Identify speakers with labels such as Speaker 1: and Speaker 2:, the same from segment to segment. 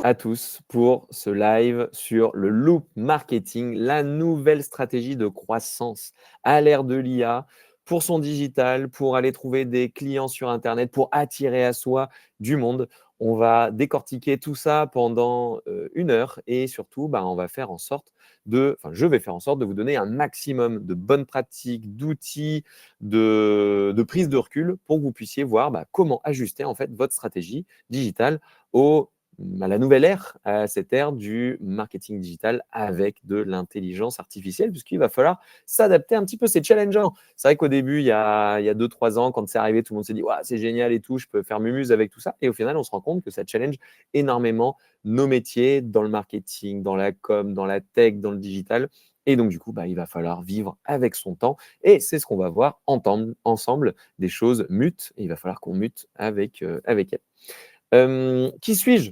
Speaker 1: à tous pour ce live sur le loop marketing, la nouvelle stratégie de croissance à l'ère de l'IA pour son digital, pour aller trouver des clients sur Internet, pour attirer à soi du monde. On va décortiquer tout ça pendant 1 heure et surtout, on va faire en sorte je vais faire en sorte de vous donner un maximum de bonnes pratiques, d'outils, de prise de recul pour que vous puissiez voir comment ajuster en fait votre stratégie digitale à la nouvelle ère, à cette ère du marketing digital avec de l'intelligence artificielle, puisqu'il va falloir s'adapter un petit peu. C'est challengeant. C'est vrai qu'au début, il y a 2-3 ans, quand c'est arrivé, tout le monde s'est dit ouais, c'est génial et tout, je peux faire mumuse avec tout ça. Et au final, on se rend compte que ça challenge énormément nos métiers dans le marketing, dans la com, dans la tech, dans le digital. Et donc, du coup, il va falloir vivre avec son temps. Et c'est ce qu'on va voir ensemble. Des choses mutent. Et il va falloir qu'on mute avec elles. Qui suis-je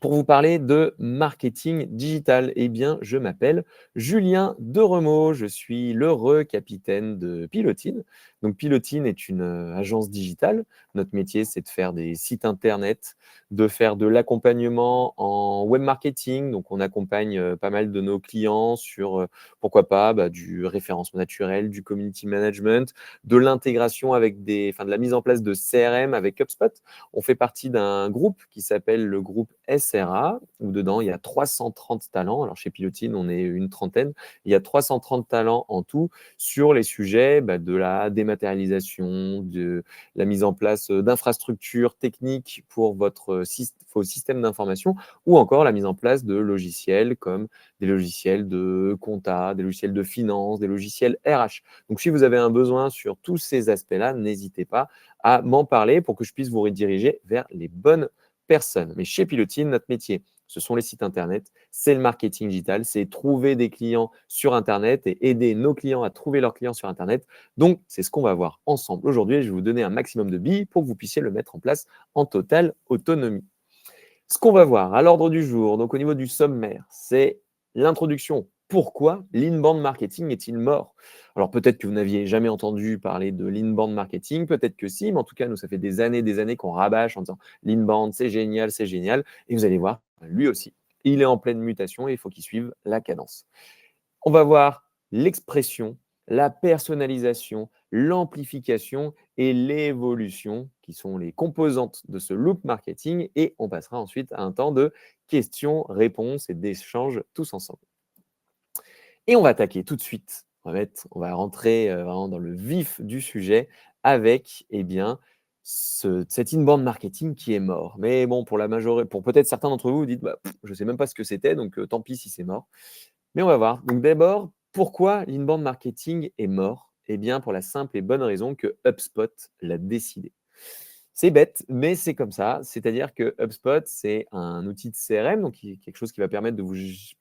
Speaker 1: pour vous parler de marketing digital? Eh bien, je m'appelle Julien Deremaux, je suis l'heureux capitaine de Pilotine. Donc, Pilotine est une agence digitale. Notre métier, c'est de faire des sites internet, de faire de l'accompagnement en web marketing. Donc, on accompagne pas mal de nos clients sur, pourquoi pas, du référencement naturel, du community management, de l'intégration de la mise en place de CRM avec HubSpot. On fait partie d'un groupe qui s'appelle le groupe SRA, où dedans, il y a 330 talents. Alors, chez Pilotine, on est une trentaine. Il y a 330 talents en tout sur les sujets de la dématérialisation, de la mise en place d'infrastructures techniques pour vos systèmes d'information ou encore la mise en place de logiciels comme des logiciels de compta, des logiciels de finance, des logiciels RH. Donc, si vous avez un besoin sur tous ces aspects-là, n'hésitez pas à m'en parler pour que je puisse vous rediriger vers les bonnes personnes. Mais chez Pilotine, notre métier, ce sont les sites Internet, c'est le marketing digital, c'est trouver des clients sur Internet et aider nos clients à trouver leurs clients sur Internet. Donc, c'est ce qu'on va voir ensemble aujourd'hui et je vais vous donner un maximum de billes pour que vous puissiez le mettre en place en totale autonomie. Ce qu'on va voir à l'ordre du jour, donc au niveau du sommaire, c'est l'introduction. Pourquoi l'inbound marketing est-il mort? Alors peut-être que vous n'aviez jamais entendu parler de l'inbound marketing, peut-être que si, mais en tout cas, nous, ça fait des années qu'on rabâche en disant l'inbound, c'est génial, c'est génial. Et vous allez voir, lui aussi, il est en pleine mutation et il faut qu'il suive la cadence. On va voir l'expression, la personnalisation, l'amplification et l'évolution qui sont les composantes de ce loop marketing et on passera ensuite à un temps de questions-réponses et d'échanges tous ensemble. Et on va attaquer tout de suite. On va rentrer vraiment dans le vif du sujet avec cet inbound marketing qui est mort. Mais bon, pour peut-être certains d'entre vous, vous dites je ne sais même pas ce que c'était, donc tant pis si c'est mort. Mais on va voir. Donc d'abord, pourquoi l'inbound marketing est mort? Eh bien, pour la simple et bonne raison que HubSpot l'a décidé. C'est bête, mais c'est comme ça. C'est-à-dire que HubSpot, c'est un outil de CRM, donc quelque chose qui va permettre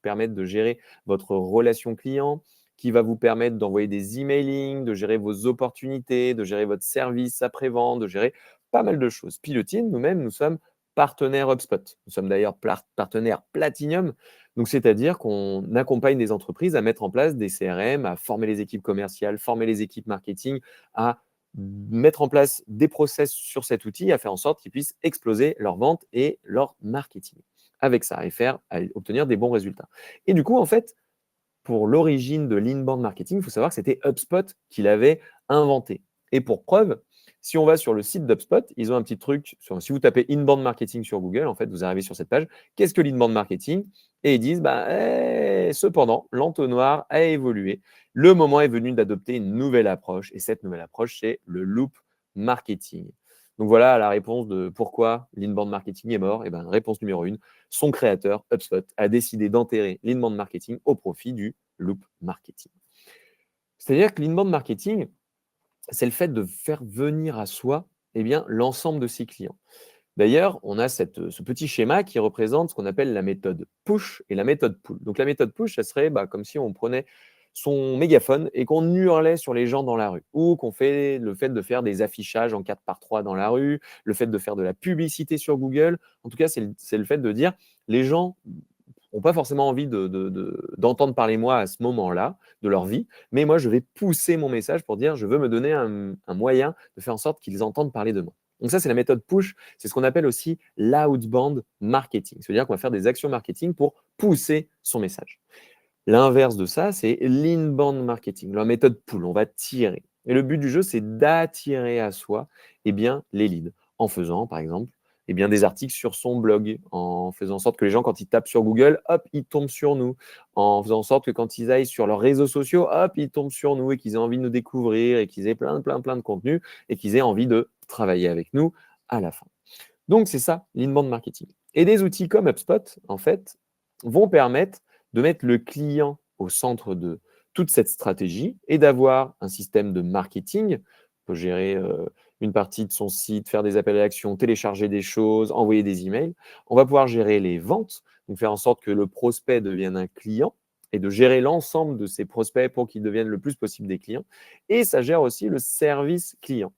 Speaker 1: permettre de gérer votre relation client, qui va vous permettre d'envoyer des emailing, de gérer vos opportunités, de gérer votre service après-vente, de gérer pas mal de choses. Pilotine, nous-mêmes, nous sommes partenaires HubSpot. Nous sommes d'ailleurs partenaires Platinum, donc c'est-à-dire qu'on accompagne des entreprises à mettre en place des CRM, à former les équipes commerciales, former les équipes marketing, à mettre en place des process sur cet outil à faire en sorte qu'ils puissent exploser leurs ventes et leur marketing avec ça et obtenir des bons résultats. Et du coup, en fait, pour l'origine de l'inbound marketing, il faut savoir que c'était HubSpot qui l'avait inventé. Et pour preuve, si on va sur le site d'HubSpot, ils ont un petit truc, si vous tapez inbound marketing sur Google, en fait, vous arrivez sur cette page. Qu'est-ce que l'inbound marketing? Et ils disent, cependant, l'entonnoir a évolué. Le moment est venu d'adopter une nouvelle approche. Et cette nouvelle approche, c'est le loop marketing. Donc voilà la réponse de pourquoi l'inbound marketing est mort. Et réponse numéro 1, son créateur, HubSpot, a décidé d'enterrer l'inbound marketing au profit du loop marketing. C'est-à-dire que l'inbound marketing, c'est le fait de faire venir à soi l'ensemble de ses clients. D'ailleurs, on a ce petit schéma qui représente ce qu'on appelle la méthode push et la méthode pull. Donc la méthode push, ça serait comme si on prenait son mégaphone et qu'on hurlait sur les gens dans la rue, ou qu'on fait le fait de faire des affichages en 4x3 dans la rue, le fait de faire de la publicité sur Google. En tout cas, c'est le fait de dire les gens n'ont pas forcément envie d'entendre parler moi à ce moment-là de leur vie, mais moi, je vais pousser mon message pour dire je veux me donner un moyen de faire en sorte qu'ils entendent parler de moi. Donc ça, c'est la méthode push. C'est ce qu'on appelle aussi l'outbound marketing. C'est-à-dire qu'on va faire des actions marketing pour pousser son message. L'inverse de ça, c'est l'inbound marketing, la méthode pull. On va tirer. Et le but du jeu, c'est d'attirer à soi les leads en faisant, par exemple, des articles sur son blog, en faisant en sorte que les gens, quand ils tapent sur Google, hop, ils tombent sur nous, en faisant en sorte que quand ils aillent sur leurs réseaux sociaux, hop, ils tombent sur nous et qu'ils aient envie de nous découvrir et qu'ils aient plein de contenu et qu'ils aient envie de travailler avec nous à la fin. Donc, c'est ça, l'inbound marketing. Et des outils comme HubSpot, en fait, vont permettre de mettre le client au centre de toute cette stratégie et d'avoir un système de marketing. On peut gérer une partie de son site, faire des appels à l'action, télécharger des choses, envoyer des emails. On va pouvoir gérer les ventes, donc faire en sorte que le prospect devienne un client et de gérer l'ensemble de ses prospects pour qu'ils deviennent le plus possible des clients. Et ça gère aussi le service client.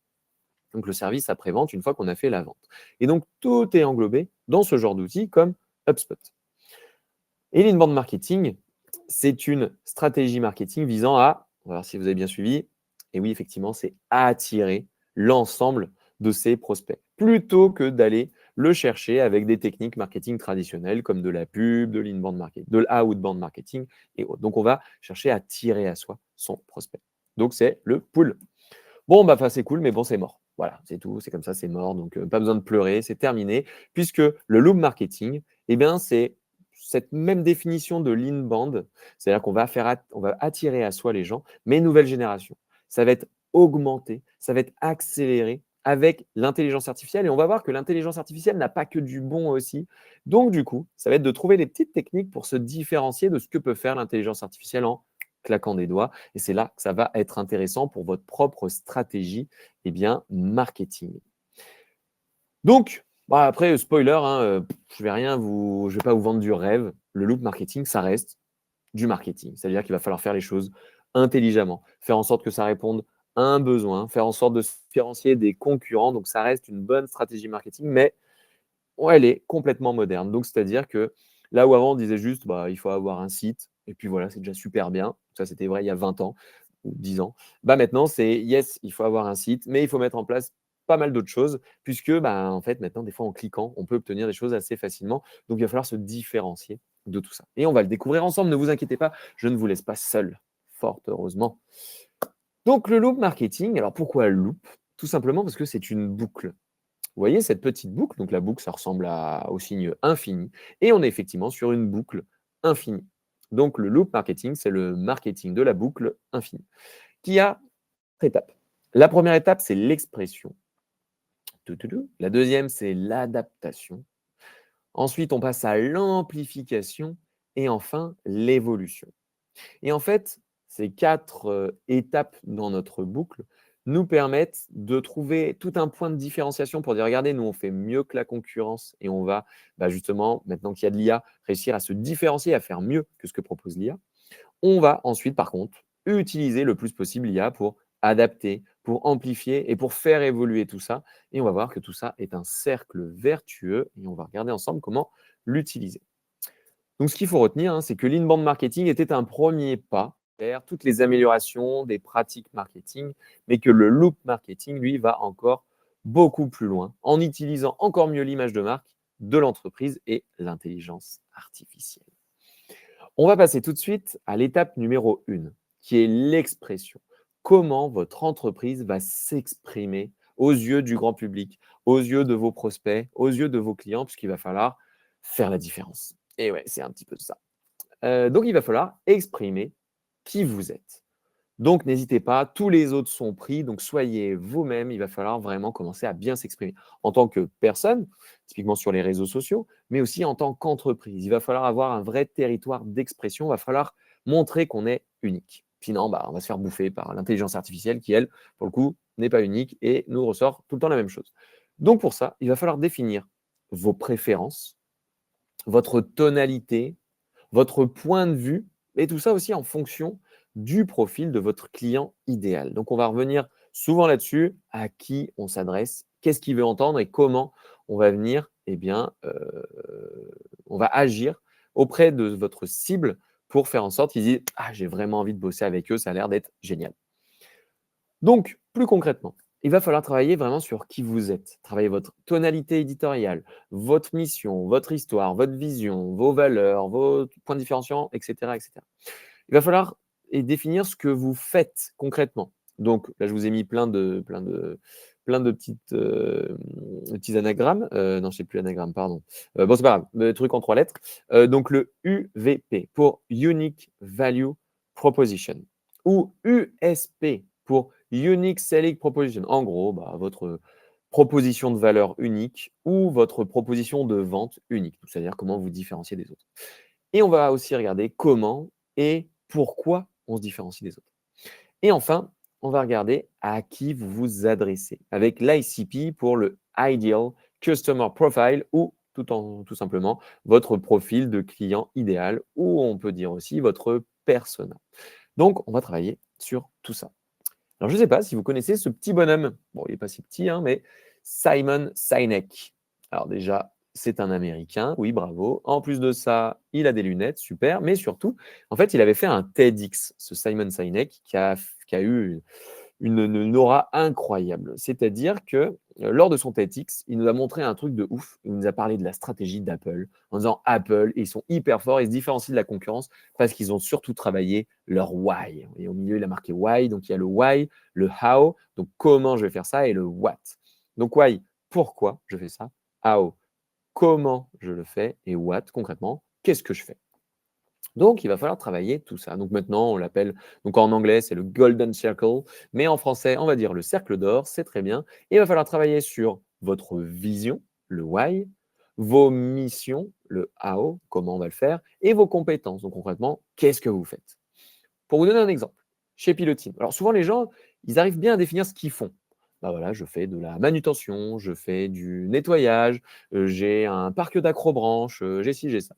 Speaker 1: Donc le service après-vente une fois qu'on a fait la vente. Et donc tout est englobé dans ce genre d'outils comme HubSpot. Et l'inbound marketing, c'est une stratégie marketing visant à, on va voir si vous avez bien suivi, et oui, effectivement, c'est attirer l'ensemble de ses prospects, plutôt que d'aller le chercher avec des techniques marketing traditionnelles comme de la pub, de l'inbound marketing, de l'outbound marketing et autres. Donc, on va chercher à tirer à soi son prospect. Donc, c'est le pull. Bon, bah, c'est cool, mais bon, c'est mort. Voilà, c'est tout, c'est comme ça, c'est mort. Donc, pas besoin de pleurer, c'est terminé, puisque le loop marketing, c'est cette même définition de l'inbound, c'est-à-dire qu'on va on va attirer à soi les gens, mais nouvelle génération. Ça va être augmenté, ça va être accéléré avec l'intelligence artificielle. Et on va voir que l'intelligence artificielle n'a pas que du bon aussi. Donc, du coup, ça va être de trouver des petites techniques pour se différencier de ce que peut faire l'intelligence artificielle en claquant des doigts. Et c'est là que ça va être intéressant pour votre propre stratégie marketing. Donc, après, spoiler, je ne vais pas vous vendre du rêve. Le loop marketing, ça reste du marketing. C'est-à-dire qu'il va falloir faire les choses intelligemment, faire en sorte que ça réponde à un besoin, faire en sorte de se différencier des concurrents. Donc, ça reste une bonne stratégie marketing, mais elle est complètement moderne. Donc, c'est-à-dire que là où avant, on disait juste, il faut avoir un site, et puis voilà, c'est déjà super bien. Ça, c'était vrai il y a 20 ans ou 10 ans. Maintenant, c'est yes, il faut avoir un site, mais il faut mettre en place pas mal d'autres choses, puisque en fait, maintenant, des fois, en cliquant, on peut obtenir des choses assez facilement. Donc, il va falloir se différencier de tout ça. Et on va le découvrir ensemble, ne vous inquiétez pas, je ne vous laisse pas seul, fort heureusement. Donc, le loop marketing, alors pourquoi le loop? Tout simplement parce que c'est une boucle. Vous voyez cette petite boucle, donc la boucle, ça ressemble au signe infini, et on est effectivement sur une boucle infinie. Donc le loop marketing, c'est le marketing de la boucle infinie, qui a 4 étapes. La première étape, c'est l'expression. La deuxième, c'est l'adaptation. Ensuite, on passe à l'amplification, et enfin, l'évolution. Et en fait, ces 4 étapes dans notre boucle nous permettent de trouver tout un point de différenciation pour dire, regardez, nous, on fait mieux que la concurrence et on va justement, maintenant qu'il y a de l'IA, réussir à se différencier, à faire mieux que ce que propose l'IA. On va ensuite, par contre, utiliser le plus possible l'IA pour adapter, pour amplifier et pour faire évoluer tout ça. Et on va voir que tout ça est un cercle vertueux et on va regarder ensemble comment l'utiliser. Donc, ce qu'il faut retenir, c'est que l'inbound marketing était un premier pas vers toutes les améliorations des pratiques marketing, mais que le loop marketing, lui, va encore beaucoup plus loin en utilisant encore mieux l'image de marque de l'entreprise et l'intelligence artificielle. On va passer tout de suite à l'étape numéro 1, qui est l'expression. Comment votre entreprise va s'exprimer aux yeux du grand public, aux yeux de vos prospects, aux yeux de vos clients, puisqu'il va falloir faire la différence. Et ouais, c'est un petit peu ça. Donc, il va falloir exprimer qui vous êtes. Donc, n'hésitez pas, tous les autres sont pris, donc soyez vous-même. Il va falloir vraiment commencer à bien s'exprimer en tant que personne, typiquement sur les réseaux sociaux, mais aussi en tant qu'entreprise. Il va falloir avoir un vrai territoire d'expression. Il va falloir montrer qu'on est unique. Sinon, on va se faire bouffer par l'intelligence artificielle qui, elle, pour le coup, n'est pas unique et nous ressort tout le temps la même chose. Donc, pour ça, il va falloir définir vos préférences, votre tonalité, votre point de vue, et tout ça aussi en fonction du profil de votre client idéal. Donc, on va revenir souvent là-dessus, à qui on s'adresse, qu'est-ce qu'il veut entendre et comment on va venir, on va agir auprès de votre cible pour faire en sorte qu'ils disent « Ah, j'ai vraiment envie de bosser avec eux, ça a l'air d'être génial ». Donc, plus concrètement, il va falloir travailler vraiment sur qui vous êtes, travailler votre tonalité éditoriale, votre mission, votre histoire, votre vision, vos valeurs, vos points différenciants, etc., etc. Il va falloir définir ce que vous faites concrètement. Donc là, je vous ai mis plein de petits anagrammes. Non, je ne sais plus anagramme, pardon. Bon, c'est pas grave, le truc en 3 lettres. Donc le UVP pour Unique Value Proposition ou USP pour Unique Selling Proposition. En gros, bah, votre proposition de valeur unique ou votre proposition de vente unique. C'est-à-dire comment vous différenciez des autres. Et on va aussi regarder comment et pourquoi on se différencie des autres. Et enfin, on va regarder à qui vous vous adressez avec l'ICP pour le Ideal Customer Profile ou tout simplement votre profil de client idéal ou on peut dire aussi votre persona. Donc, on va travailler sur tout ça. Alors, je ne sais pas si vous connaissez ce petit bonhomme. Bon, il n'est pas si petit, hein, mais Simon Sinek. Alors déjà, c'est un Américain, oui, bravo. En plus de ça, il a des lunettes, super. Mais surtout, en fait, il avait fait un TEDx, ce Simon Sinek, qui a eu une aura incroyable. C'est-à-dire que lors de son TEDx, il nous a montré un truc de ouf. Il nous a parlé de la stratégie d'Apple en disant Apple, ils sont hyper forts, ils se différencient de la concurrence parce qu'ils ont surtout travaillé leur why. Et au milieu, il a marqué why. Donc, il y a le why, le how, donc comment je vais faire ça, et le what. Donc, why, pourquoi je fais ça. How, comment je le fais. Et what, concrètement, qu'est-ce que je fais. Donc, il va falloir travailler tout ça. Donc maintenant, on l'appelle, donc en anglais, c'est le Golden Circle, mais en français, on va dire le cercle d'or, c'est très bien. Et il va falloir travailler sur votre vision, le why, vos missions, le how, comment on va le faire, et vos compétences. Donc concrètement, qu'est-ce que vous faites? Pour vous donner un exemple, chez Piloteam, alors souvent les gens, ils arrivent bien à définir ce qu'ils font. Bah voilà, je fais de la manutention, je fais du nettoyage, j'ai un parc d'acrobranche, j'ai ci, j'ai ça.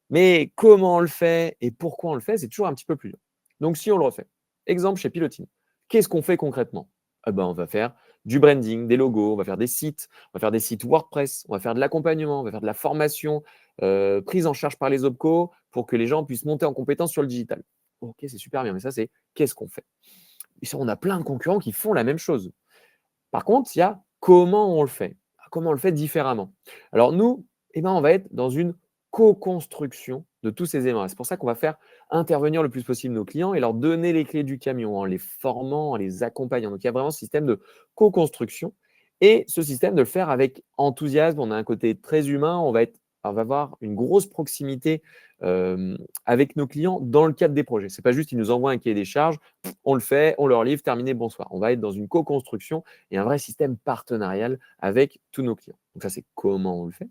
Speaker 1: Mais comment on le fait et pourquoi on le fait, c'est toujours un petit peu plus dur. Donc, si on le refait, exemple chez Piloting, qu'est-ce qu'on fait concrètement? Eh ben, on va faire du branding, des logos, on va faire des sites, on va faire des sites WordPress, on va faire de l'accompagnement, on va faire de la formation, prise en charge par les OPCO pour que les gens puissent monter en compétence sur le digital. Ok, c'est super bien, mais ça, c'est qu'est-ce qu'on fait? Et ça, on a plein de concurrents qui font la même chose. Par contre, il y a comment on le fait. Comment on le fait différemment. Alors nous, eh ben, on va être dans une co-construction de tous ces éléments. C'est pour ça qu'on va faire intervenir le plus possible nos clients et leur donner les clés du camion en les formant, en les accompagnant. Donc il y a vraiment ce système de co-construction et ce système de le faire avec enthousiasme. On a un côté très humain, on va avoir une grosse proximité avec nos clients dans le cadre des projets. Ce n'est pas juste qu'ils nous envoient un cahier des charges, on le fait, on leur livre, terminé, bonsoir. On va être dans une co-construction et un vrai système partenarial avec tous nos clients. Donc ça, c'est comment on le fait.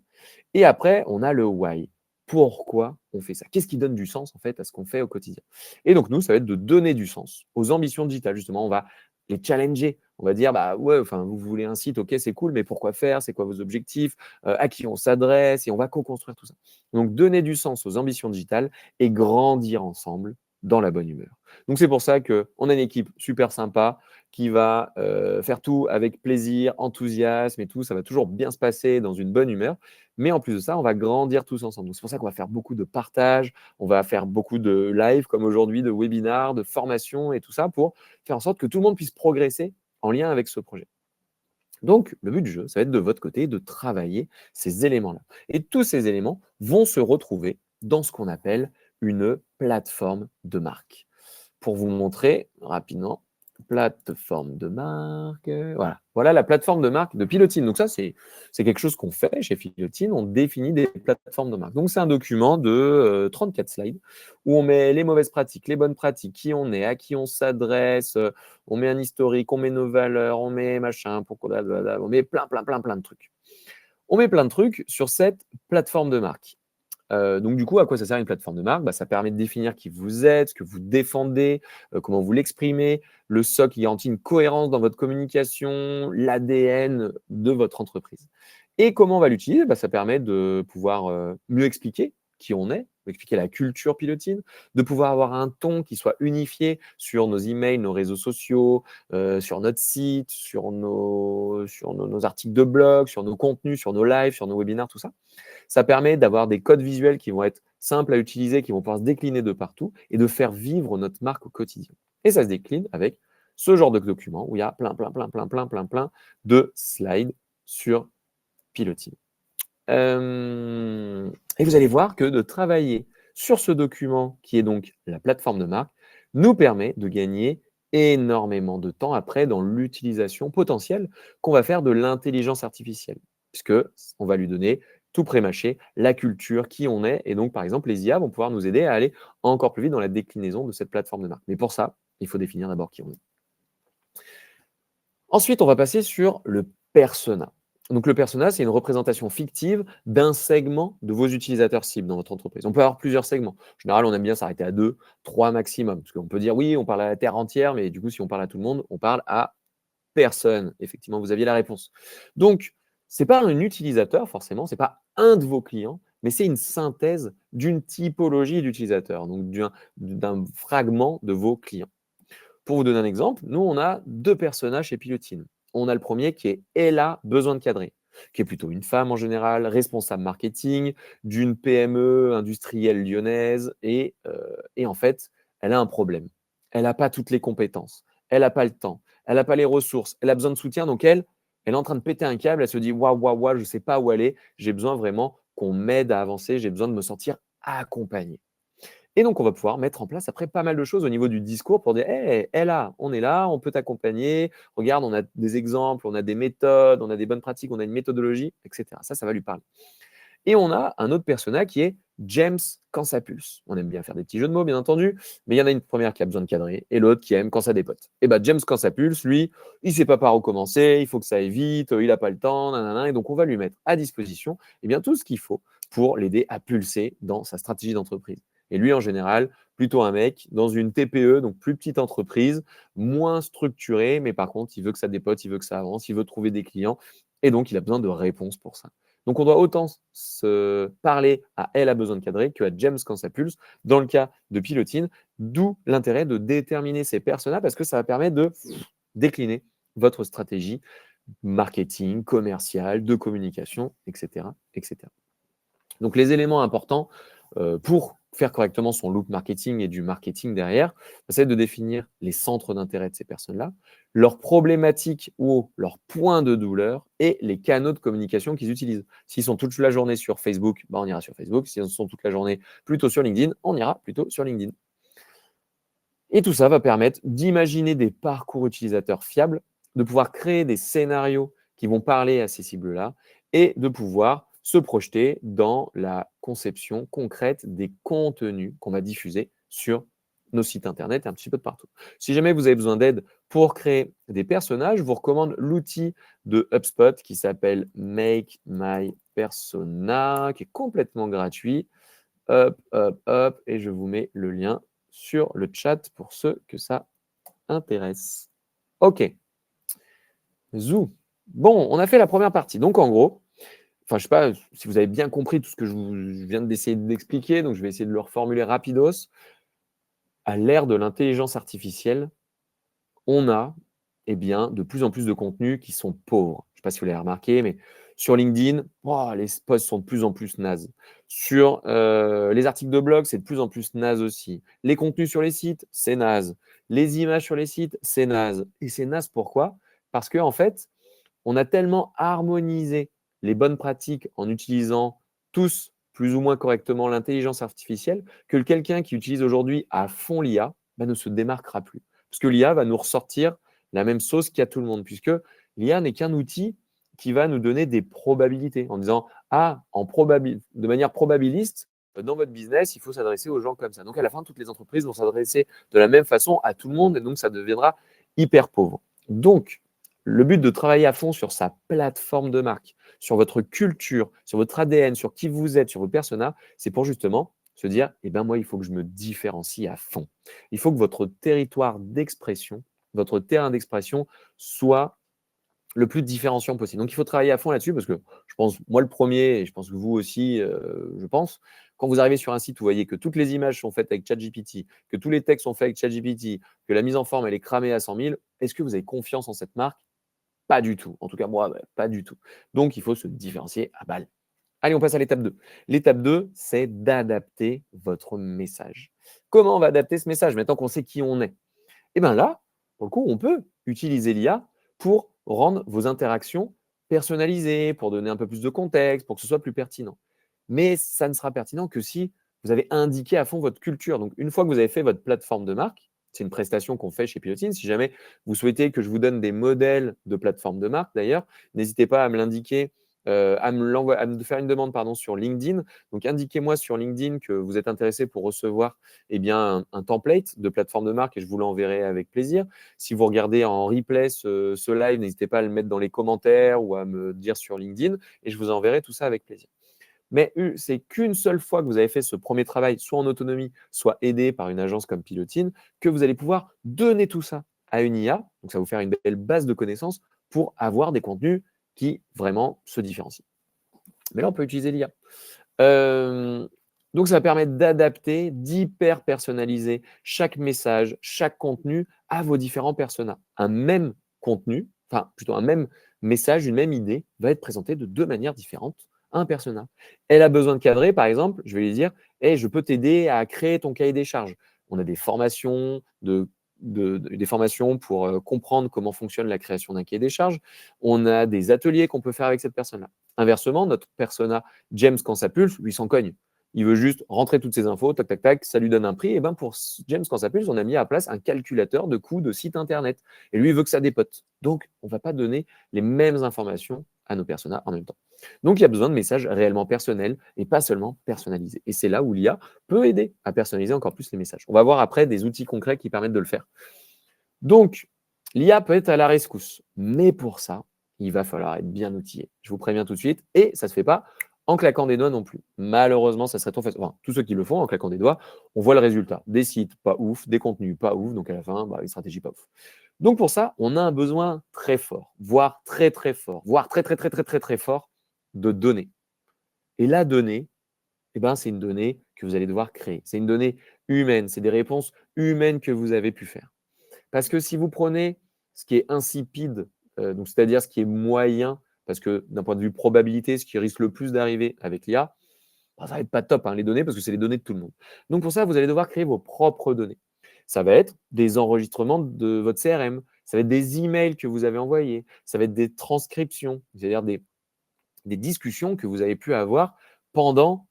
Speaker 1: Et après, on a le why. Pourquoi on fait ça? Qu'est-ce qui donne du sens en fait à ce qu'on fait au quotidien? Et donc nous, ça va être de donner du sens aux ambitions digitales. Justement, on va les challenger. On va dire, bah ouais, enfin, vous voulez un site, ok, c'est cool, mais pourquoi faire? C'est quoi vos objectifs? À qui on s'adresse? Et on va co-construire tout ça. Donc donner du sens aux ambitions digitales et grandir ensemble dans la bonne humeur. Donc c'est pour ça qu'on a une équipe super sympa qui va faire tout avec plaisir, enthousiasme et tout. Ça va toujours bien se passer dans une bonne humeur. Mais en plus de ça, on va grandir tous ensemble. Donc c'est pour ça qu'on va faire beaucoup de partage, on va faire beaucoup de live comme aujourd'hui, de webinars, de formations et tout ça pour faire en sorte que tout le monde puisse progresser en lien avec ce projet. Donc, le but du jeu, ça va être de votre côté de travailler ces éléments-là. Et tous ces éléments vont se retrouver dans ce qu'on appelle une plateforme de marque. Pour vous montrer rapidement, plateforme de marque, voilà la plateforme de marque de Pilotine. Donc ça, c'est quelque chose qu'on fait chez Pilotine, on définit des plateformes de marque. Donc c'est un document de 34 slides où on met les mauvaises pratiques, les bonnes pratiques, qui on est, à qui on s'adresse, on met un historique, on met nos valeurs, on met machin, pourquoi, on met plein de trucs. On met plein de trucs sur cette plateforme de marque. Donc du coup, à quoi ça sert une plateforme de marque? Bah, ça permet de définir qui vous êtes, ce que vous défendez, comment vous l'exprimez. Le socle qui garantit une cohérence dans votre communication, l'ADN de votre entreprise. Et comment on va l'utiliser? Bah, ça permet de pouvoir mieux expliquer qui on est, expliquer la culture Pilotine, de pouvoir avoir un ton qui soit unifié sur nos emails, nos réseaux sociaux, sur notre site, sur nos articles de blog, sur nos contenus, sur nos lives, sur nos webinaires, tout ça. Ça permet d'avoir des codes visuels qui vont être simples à utiliser, qui vont pouvoir se décliner de partout et de faire vivre notre marque au quotidien. Et ça se décline avec ce genre de document où il y a plein de slides sur Piloting. Et vous allez voir que de travailler sur ce document, qui est donc la plateforme de marque, nous permet de gagner énormément de temps après dans l'utilisation potentielle qu'on va faire de l'intelligence artificielle, puisque on va lui donner tout prémâché, la culture, qui on est, et donc par exemple les IA vont pouvoir nous aider à aller encore plus vite dans la déclinaison de cette plateforme de marque. Mais pour ça, il faut définir d'abord qui on est. Ensuite, on va passer sur le persona. Donc, le persona, c'est une représentation fictive d'un segment de vos utilisateurs cibles dans votre entreprise. On peut avoir plusieurs segments. En général, on aime bien s'arrêter à 2, 3 maximum. Parce qu'on peut dire, oui, on parle à la Terre entière, mais du coup, si on parle à tout le monde, on parle à personne. Effectivement, vous aviez la réponse. Donc, ce n'est pas un utilisateur, forcément, ce n'est pas un de vos clients, mais c'est une synthèse d'une typologie d'utilisateurs, donc d'un fragment de vos clients. Pour vous donner un exemple, nous, on a 2 personnages chez Pilotine. On a le premier qui est Ella, besoin de cadrer, qui est plutôt une femme en général, responsable marketing d'une PME industrielle lyonnaise et en fait, elle a un problème. Elle n'a pas toutes les compétences, elle n'a pas le temps, elle n'a pas les ressources, elle a besoin de soutien. Donc elle est en train de péter un câble, elle se dit: «Waouh, waouh, waouh, je ne sais pas où aller, j'ai besoin vraiment qu'on m'aide à avancer, j'ai besoin de me sentir accompagné». Et donc, on va pouvoir mettre en place après pas mal de choses au niveau du discours pour dire: «Hey, on est là, on peut t'accompagner. Regarde, on a des exemples, on a des méthodes, on a des bonnes pratiques, on a une méthodologie», et cetera. Ça va lui parler. Et on a un autre persona qui est James quand ça pulse. On aime bien faire des petits jeux de mots, bien entendu, mais il y en a une première qui a besoin de cadrer et l'autre qui aime quand ça dépote. Et bien, James quand ça pulse, lui, il ne sait pas par où commencer, il faut que ça aille vite, il n'a pas le temps, nanana, et donc on va lui mettre à disposition tout ce qu'il faut pour l'aider à pulser dans sa stratégie d'entreprise. Et lui, en général, plutôt un mec dans une TPE, donc plus petite entreprise, moins structurée, mais par contre, il veut que ça dépote, il veut que ça avance, il veut trouver des clients, et donc il a besoin de réponses pour ça. Donc, on doit autant se parler à elle a besoin de cadrer que à James quand ça pulse, dans le cas de Pilotine, d'où l'intérêt de déterminer ces personas parce que ça va permettre de décliner votre stratégie marketing, commerciale, de communication, etc., etc. Donc, les éléments importants pour faire correctement son loop marketing et du marketing derrière, c'est de définir les centres d'intérêt de ces personnes-là, leurs problématiques ou leurs points de douleur et les canaux de communication qu'ils utilisent. S'ils sont toute la journée sur Facebook, on ira sur Facebook. S'ils sont toute la journée plutôt sur LinkedIn, on ira plutôt sur LinkedIn. Et tout ça va permettre d'imaginer des parcours utilisateurs fiables, de pouvoir créer des scénarios qui vont parler à ces cibles-là et de pouvoir se projeter dans la conception concrète des contenus qu'on va diffuser sur nos sites internet et un petit peu de partout. Si jamais vous avez besoin d'aide pour créer des personnages, je vous recommande l'outil de HubSpot qui s'appelle Make My Persona, qui est complètement gratuit. Hop, hop, hop, et je vous mets le lien sur le chat pour ceux que ça intéresse. OK. Zou. Bon, on a fait la première partie. Donc, en gros, je ne sais pas si vous avez bien compris tout ce que je viens d'essayer d'expliquer, donc je vais essayer de le reformuler rapidos. À l'ère de l'intelligence artificielle, on a de plus en plus de contenus qui sont pauvres. Je ne sais pas si vous l'avez remarqué, mais sur LinkedIn, les posts sont de plus en plus nazes. Sur les articles de blog, c'est de plus en plus naze aussi. Les contenus sur les sites, c'est naze. Les images sur les sites, c'est naze. Et c'est naze pourquoi? Parce qu'en fait, on a tellement harmonisé les bonnes pratiques en utilisant tous plus ou moins correctement l'intelligence artificielle que quelqu'un qui utilise aujourd'hui à fond l'IA ne se démarquera plus. Parce que l'IA va nous ressortir la même sauce qu'il y a tout le monde, puisque l'IA n'est qu'un outil qui va nous donner des probabilités en disant de manière probabiliste, dans votre business, il faut s'adresser aux gens comme ça. Donc à la fin, toutes les entreprises vont s'adresser de la même façon à tout le monde et donc ça deviendra hyper pauvre. Donc, le but de travailler à fond sur sa plateforme de marque, sur votre culture, sur votre ADN, sur qui vous êtes, sur vos personas, c'est pour justement se dire, moi, il faut que je me différencie à fond. Il faut que votre territoire d'expression, votre terrain d'expression soit le plus différenciant possible. Donc, il faut travailler à fond là-dessus parce que je pense, moi le premier, et je pense que vous aussi, je pense, quand vous arrivez sur un site, vous voyez que toutes les images sont faites avec ChatGPT, que tous les textes sont faits avec ChatGPT, que la mise en forme, elle est cramée à 100 000, est-ce que vous avez confiance en cette marque? Pas du tout. En tout cas, moi, pas du tout. Donc, il faut se différencier à balle. Allez, on passe à l'étape 2. L'étape 2, c'est d'adapter votre message. Comment on va adapter ce message maintenant qu'on sait qui on est? Là, pour le coup, on peut utiliser l'IA pour rendre vos interactions personnalisées, pour donner un peu plus de contexte, pour que ce soit plus pertinent. Mais ça ne sera pertinent que si vous avez indiqué à fond votre culture. Donc, une fois que vous avez fait votre plateforme de marque, c'est une prestation qu'on fait chez Pilotine. Si jamais vous souhaitez que je vous donne des modèles de plateforme de marque, d'ailleurs, n'hésitez pas à me l'indiquer, à me faire une demande pardon, sur LinkedIn. Donc, indiquez-moi sur LinkedIn que vous êtes intéressé pour recevoir eh bien, un template de plateforme de marque et je vous l'enverrai avec plaisir. Si vous regardez en replay ce live, n'hésitez pas à le mettre dans les commentaires ou à me dire sur LinkedIn et je vous enverrai tout ça avec plaisir. Mais c'est qu'une seule fois que vous avez fait ce premier travail, soit en autonomie, soit aidé par une agence comme Pilotine, que vous allez pouvoir donner tout ça à une IA. Donc, ça va vous faire une belle base de connaissances pour avoir des contenus qui vraiment se différencient. Mais là, on peut utiliser l'IA. Donc, ça va permettre d'adapter, d'hyper personnaliser chaque message, chaque contenu à vos différents personas. Un même contenu, enfin plutôt un même message, une même idée va être présenté de deux manières différentes à un persona. Elle a besoin de cadrer, par exemple, je vais lui dire hey, je peux t'aider à créer ton cahier des charges. On a des formations, des formations pour comprendre comment fonctionne la création d'un cahier des charges. On a des ateliers qu'on peut faire avec cette personne-là. Inversement, notre persona James, quand ça pulse, lui s'en cogne. Il veut juste rentrer toutes ces infos, tac, tac, tac, ça lui donne un prix. Et ben pour James, quand ça pulse, on a mis à place un calculateur de coûts de site internet. Et lui, il veut que ça dépote. Donc, on ne va pas donner les mêmes informations à nos personas en même temps. Donc, il y a besoin de messages réellement personnels et pas seulement personnalisés. Et c'est là où l'IA peut aider à personnaliser encore plus les messages. On va voir après des outils concrets qui permettent de le faire. Donc, l'IA peut être à la rescousse. Mais pour ça, il va falloir être bien outillé. Je vous préviens tout de suite. Et ça ne se fait pas en claquant des doigts non plus. Malheureusement, ça serait trop facile. Enfin, tous ceux qui le font en claquant des doigts, on voit le résultat. Des sites pas ouf, des contenus pas ouf, donc à la fin, une stratégie pas ouf. Donc pour ça, on a un besoin très fort, voire très très fort, voire très très très très très très fort de données. Et la donnée, c'est une donnée que vous allez devoir créer. C'est une donnée humaine, c'est des réponses humaines que vous avez pu faire. Parce que si vous prenez ce qui est insipide, donc c'est-à-dire ce qui est moyen, parce que d'un point de vue probabilité, ce qui risque le plus d'arriver avec l'IA, ça va être pas top, les données, parce que c'est les données de tout le monde. Donc pour ça, vous allez devoir créer vos propres données. Ça va être des enregistrements de votre CRM, ça va être des emails que vous avez envoyés, ça va être des transcriptions, c'est-à-dire des discussions que vous avez pu avoir pendant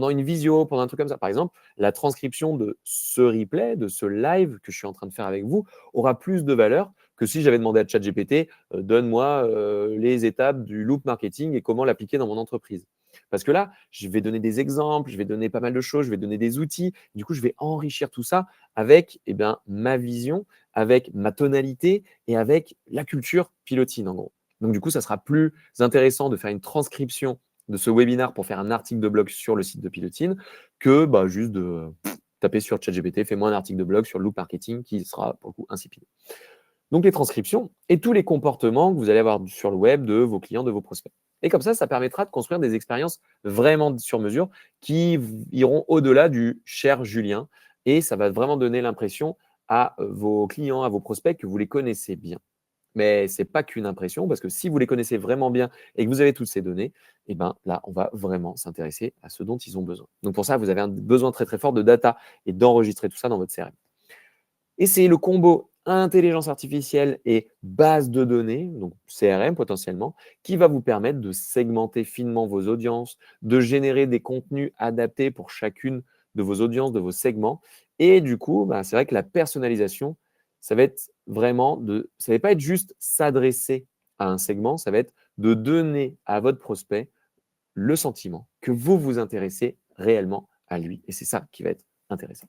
Speaker 1: une visio, pendant un truc comme ça. Par exemple, la transcription de ce replay, de ce live que je suis en train de faire avec vous, aura plus de valeur que si j'avais demandé à ChatGPT, donne-moi les étapes du loop marketing et comment l'appliquer dans mon entreprise. Parce que là, je vais donner des exemples, je vais donner pas mal de choses, je vais donner des outils. Du coup, je vais enrichir tout ça avec ma vision, avec ma tonalité et avec la culture pilotine, en gros. Donc, du coup, ça sera plus intéressant de faire une transcription de ce webinaire pour faire un article de blog sur le site de Pilotine que juste de taper sur ChatGPT, fais-moi un article de blog sur le loop marketing qui sera pour le coup insipide. Donc, les transcriptions et tous les comportements que vous allez avoir sur le web de vos clients, de vos prospects. Et comme ça permettra de construire des expériences vraiment sur mesure qui iront au-delà du cher Julien et ça va vraiment donner l'impression à vos clients, à vos prospects que vous les connaissez bien. Mais ce n'est pas qu'une impression, parce que si vous les connaissez vraiment bien et que vous avez toutes ces données, là, on va vraiment s'intéresser à ce dont ils ont besoin. Donc pour ça, vous avez un besoin très très fort de data et d'enregistrer tout ça dans votre CRM. Et c'est le combo intelligence artificielle et base de données, donc CRM potentiellement, qui va vous permettre de segmenter finement vos audiences, de générer des contenus adaptés pour chacune de vos audiences, de vos segments. Et du coup, c'est vrai que la personnalisation, ça va être ça va pas être juste s'adresser à un segment, ça va être de donner à votre prospect le sentiment que vous vous intéressez réellement à lui. Et c'est ça qui va être intéressant.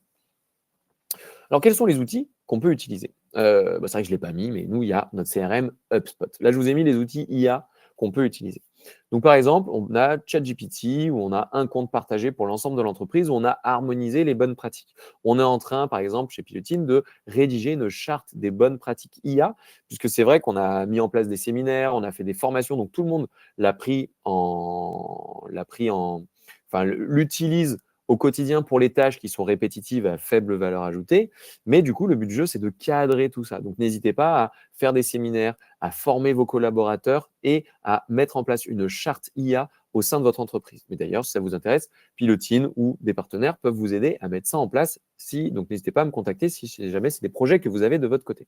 Speaker 1: Alors, quels sont les outils qu'on peut utiliser? C'est vrai que je ne l'ai pas mis, mais nous, il y a notre CRM HubSpot. Là, je vous ai mis les outils IA qu'on peut utiliser. Donc, par exemple, on a ChatGPT, où on a un compte partagé pour l'ensemble de l'entreprise, où on a harmonisé les bonnes pratiques. On est en train, par exemple, chez Pilotine, de rédiger une charte des bonnes pratiques IA, puisque c'est vrai qu'on a mis en place des séminaires, on a fait des formations, donc tout le monde l'utilise au quotidien pour les tâches qui sont répétitives à faible valeur ajoutée. Mais du coup, le but du jeu, c'est de cadrer tout ça. Donc, n'hésitez pas à faire des séminaires, à former vos collaborateurs et à mettre en place une charte IA au sein de votre entreprise. Mais d'ailleurs, si ça vous intéresse, Pilotine ou des partenaires peuvent vous aider à mettre ça en place. Donc, n'hésitez pas à me contacter si jamais c'est des projets que vous avez de votre côté.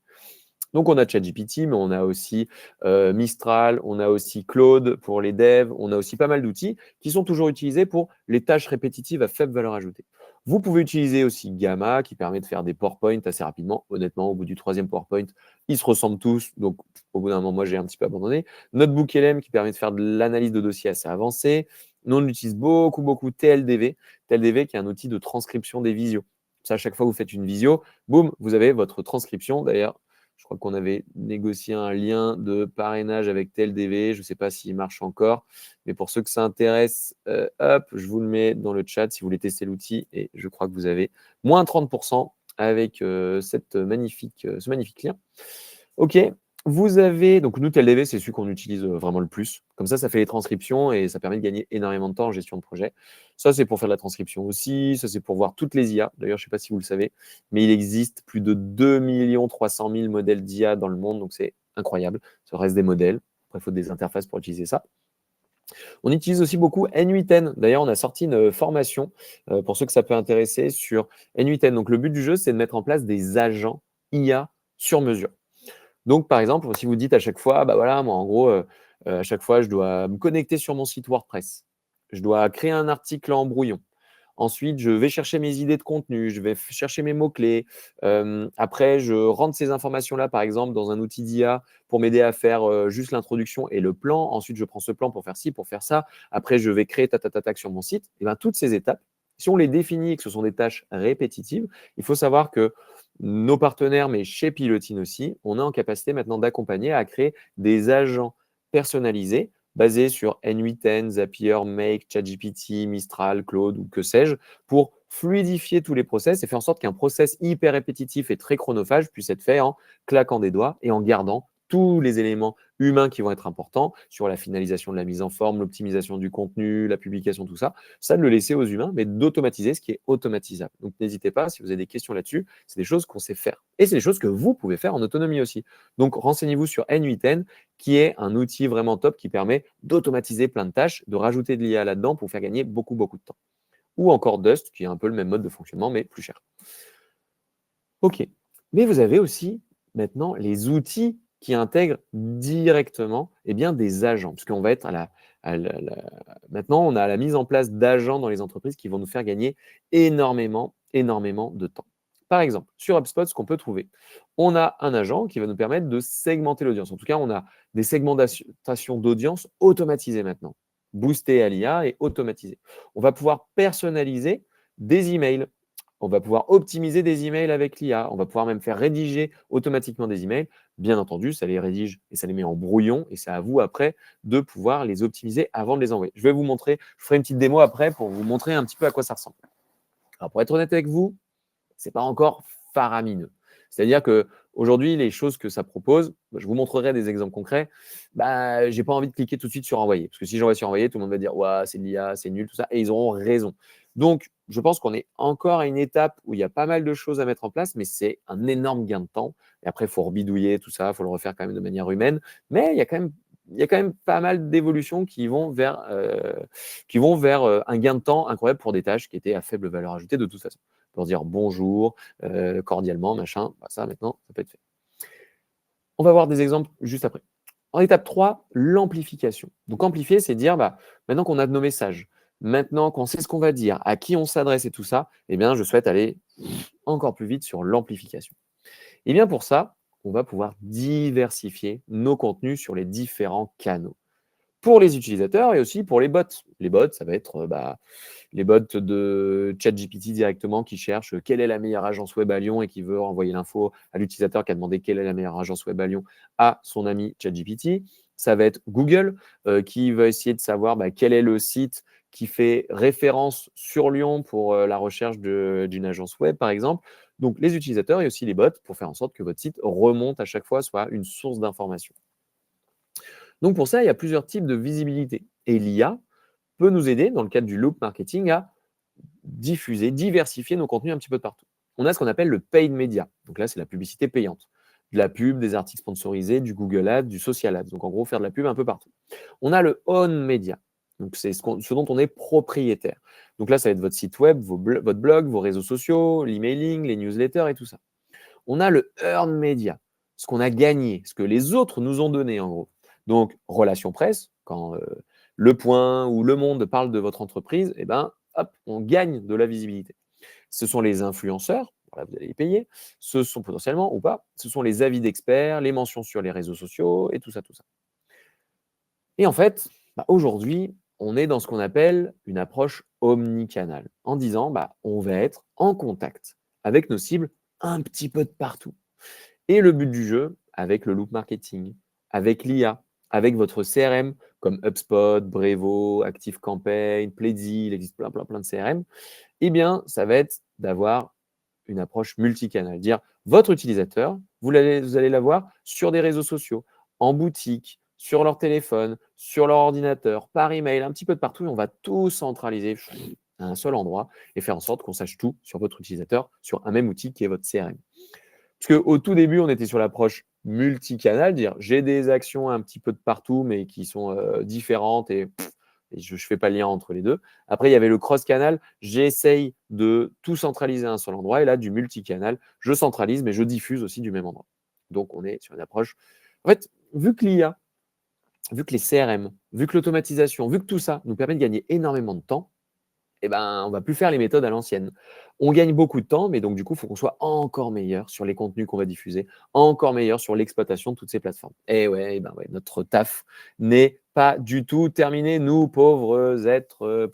Speaker 1: Donc, on a ChatGPT, mais on a aussi Mistral, on a aussi Claude pour les devs, on a aussi pas mal d'outils qui sont toujours utilisés pour les tâches répétitives à faible valeur ajoutée. Vous pouvez utiliser aussi Gamma qui permet de faire des PowerPoint assez rapidement. Honnêtement, au bout du 3e PowerPoint, ils se ressemblent tous. Donc, au bout d'un moment, moi, j'ai un petit peu abandonné. Notebook LM qui permet de faire de l'analyse de dossiers assez avancée. Nous, on utilise beaucoup TLDV. TLDV qui est un outil de transcription des visios. Ça, à chaque fois que vous faites une visio, boum, vous avez votre transcription. D'ailleurs, je crois qu'on avait négocié un lien de parrainage avec TLDV. Je ne sais pas s'il marche encore. Mais pour ceux que ça intéresse, hop, je vous le mets dans le chat si vous voulez tester l'outil. Et je crois que vous avez moins 30% avec ce magnifique lien. OK. Vous avez, donc nous, TLDV, c'est celui qu'on utilise vraiment le plus. Comme ça fait les transcriptions et ça permet de gagner énormément de temps en gestion de projet. Ça, c'est pour faire de la transcription aussi. Ça, c'est pour voir toutes les IA. D'ailleurs, je ne sais pas si vous le savez, mais il existe plus de 2 300 000 modèles d'IA dans le monde. Donc, c'est incroyable. Ça reste des modèles. Après, il faut des interfaces pour utiliser ça. On utilise aussi beaucoup N8N. D'ailleurs, on a sorti une formation pour ceux que ça peut intéresser sur N8N. Donc, le but du jeu, c'est de mettre en place des agents IA sur mesure. Donc, par exemple, si vous dites à chaque fois, bah voilà, moi, en gros, à chaque fois, je dois me connecter sur mon site WordPress. Je dois créer un article en brouillon. Ensuite, je vais chercher mes idées de contenu, je vais chercher mes mots-clés. Après, je rentre ces informations-là, par exemple, dans un outil d'IA pour m'aider à faire juste l'introduction et le plan. Ensuite, je prends ce plan pour faire ci, pour faire ça. Après, je vais créer tac sur mon site. Et bien, toutes ces étapes, si on les définit et que ce sont des tâches répétitives, il faut savoir que nos partenaires, mais chez Pilotine aussi, on est en capacité maintenant d'accompagner à créer des agents personnalisés basés sur N8N, Zapier, Make, ChatGPT, Mistral, Claude ou que sais-je, pour fluidifier tous les process et faire en sorte qu'un process hyper répétitif et très chronophage puisse être fait en claquant des doigts et en gardant tous les éléments humains qui vont être importants sur la finalisation de la mise en forme, l'optimisation du contenu, la publication, tout ça. Ça, de le laisser aux humains, mais d'automatiser ce qui est automatisable. Donc, n'hésitez pas, si vous avez des questions là-dessus, c'est des choses qu'on sait faire. Et c'est des choses que vous pouvez faire en autonomie aussi. Donc, renseignez-vous sur N8N, qui est un outil vraiment top qui permet d'automatiser plein de tâches, de rajouter de l'IA là-dedans pour faire gagner beaucoup de temps. Ou encore Dust, qui est un peu le même mode de fonctionnement, mais plus cher. OK. Mais vous avez aussi maintenant les outils qui intègrent directement des agents, puisqu'on va être maintenant, on a la mise en place d'agents dans les entreprises qui vont nous faire gagner énormément de temps. Par exemple, sur HubSpot, ce qu'on peut trouver, on a un agent qui va nous permettre de segmenter l'audience. En tout cas, on a des segmentations d'audience automatisées maintenant, boostées à l'IA et automatisées. On va pouvoir personnaliser des emails. On va pouvoir optimiser des emails avec l'IA. On va pouvoir même faire rédiger automatiquement des emails. Bien entendu, ça les rédige et ça les met en brouillon et c'est à vous après de pouvoir les optimiser avant de les envoyer. Je vais vous montrer, je ferai une petite démo après pour vous montrer un petit peu à quoi ça ressemble. Alors, pour être honnête avec vous, ce n'est pas encore faramineux. C'est-à-dire qu'aujourd'hui, les choses que ça propose, je vous montrerai des exemples concrets, je n'ai pas envie de cliquer tout de suite sur envoyer. Parce que si j'envoie sur envoyer, tout le monde va dire ouais, c'est de l'IA, c'est nul, tout ça. Et ils auront raison. Donc, je pense qu'on est encore à une étape où il y a pas mal de choses à mettre en place, mais c'est un énorme gain de temps. Et après, il faut rebidouiller tout ça, il faut le refaire quand même de manière humaine. Mais il y a quand même pas mal d'évolutions qui vont vers un gain de temps incroyable pour des tâches qui étaient à faible valeur ajoutée de toute façon. Pour dire bonjour, cordialement, machin, ça maintenant, ça peut être fait. On va voir des exemples juste après. En étape 3, l'amplification. Donc amplifier, c'est dire, maintenant qu'on a nos messages, maintenant qu'on sait ce qu'on va dire, à qui on s'adresse et tout ça, je souhaite aller encore plus vite sur l'amplification. Et bien pour ça, on va pouvoir diversifier nos contenus sur les différents canaux. Pour les utilisateurs et aussi pour les bots. Les bots, ça va être les bots de ChatGPT directement qui cherchent quelle est la meilleure agence web à Lyon et qui veut renvoyer l'info à l'utilisateur qui a demandé quelle est la meilleure agence web à Lyon à son ami ChatGPT. Ça va être Google qui va essayer de savoir quel est le site qui fait référence sur Lyon pour la recherche d'une agence web, par exemple. Donc, les utilisateurs et aussi les bots pour faire en sorte que votre site remonte à chaque fois, soit une source d'information. Donc, pour ça, il y a plusieurs types de visibilité. Et l'IA peut nous aider, dans le cadre du loop marketing, à diffuser, diversifier nos contenus un petit peu de partout. On a ce qu'on appelle le paid media. Donc là, c'est la publicité payante. De la pub, des articles sponsorisés, du Google Ads, du Social Ads. Donc en gros, faire de la pub un peu partout. On a le on media. Donc, c'est ce dont on est propriétaire. Donc là, ça va être votre site web, votre blog, vos réseaux sociaux, l'emailing, les newsletters et tout ça. On a le earned media, ce qu'on a gagné, ce que les autres nous ont donné en gros. Donc, relations presse, quand Le Point ou Le Monde parle de votre entreprise, eh ben, hop, on gagne de la visibilité. Ce sont les influenceurs, voilà, vous allez les payer, ce sont potentiellement ou pas, ce sont les avis d'experts, les mentions sur les réseaux sociaux et tout ça, tout ça. Et en fait, aujourd'hui, on est dans ce qu'on appelle une approche omnicanale, en disant, on va être en contact avec nos cibles un petit peu de partout. Et le but du jeu, avec le loop marketing, avec l'IA, avec votre CRM comme HubSpot, Brevo, ActiveCampaign, Pledzi, il existe plein, plein, plein de CRM, eh bien, ça va être d'avoir une approche multicanale. Dire votre utilisateur, vous allez l'avoir sur des réseaux sociaux, en boutique, sur leur téléphone, sur leur ordinateur, par email, un petit peu de partout, et on va tout centraliser à un seul endroit et faire en sorte qu'on sache tout sur votre utilisateur sur un même outil qui est votre CRM. Parce qu'au tout début, on était sur l'approche multicanal, dire j'ai des actions un petit peu de partout, mais qui sont différentes et je ne fais pas le lien entre les deux. Après, il y avait le cross-canal, j'essaye de tout centraliser à un seul endroit. Et là, du multicanal, je centralise, mais je diffuse aussi du même endroit. Donc, on est sur une approche. En fait, vu que l'IA, vu que les CRM, vu que l'automatisation, vu que tout ça nous permet de gagner énormément de temps, on ne va plus faire les méthodes à l'ancienne. On gagne beaucoup de temps, mais donc du coup, il faut qu'on soit encore meilleur sur les contenus qu'on va diffuser, encore meilleur sur l'exploitation de toutes ces plateformes. Et ouais, notre taf n'est pas du tout terminé, nous, pauvres êtres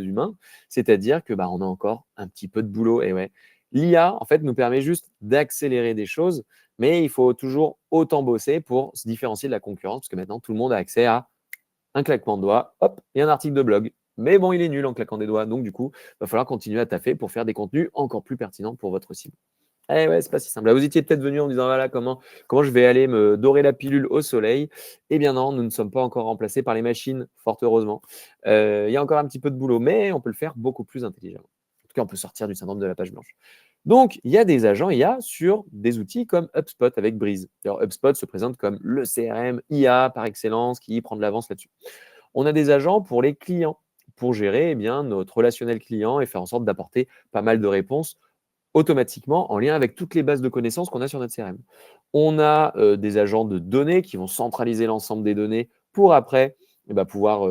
Speaker 1: humains. C'est-à-dire que on a encore un petit peu de boulot. Et ouais, l'IA, en fait, nous permet juste d'accélérer des choses, mais il faut toujours autant bosser pour se différencier de la concurrence, parce que maintenant, tout le monde a accès à un claquement de doigts, hop, et un article de blog. Mais bon, il est nul en claquant des doigts. Donc, du coup, il va falloir continuer à taffer pour faire des contenus encore plus pertinents pour votre cible. Eh ouais, c'est pas si simple. Là, vous étiez peut-être venu en disant, voilà, comment je vais aller me dorer la pilule au soleil. Eh bien non, nous ne sommes pas encore remplacés par les machines, fort heureusement. Il y a encore un petit peu de boulot, mais on peut le faire beaucoup plus intelligemment. En tout cas, on peut sortir du syndrome de la page blanche. Donc, il y a des agents IA sur des outils comme HubSpot avec Breeze. Alors, HubSpot se présente comme le CRM IA par excellence qui prend de l'avance là-dessus. On a des agents pour les clients, pour gérer notre relationnel client et faire en sorte d'apporter pas mal de réponses automatiquement en lien avec toutes les bases de connaissances qu'on a sur notre CRM. On a des agents de données qui vont centraliser l'ensemble des données pour après pouvoir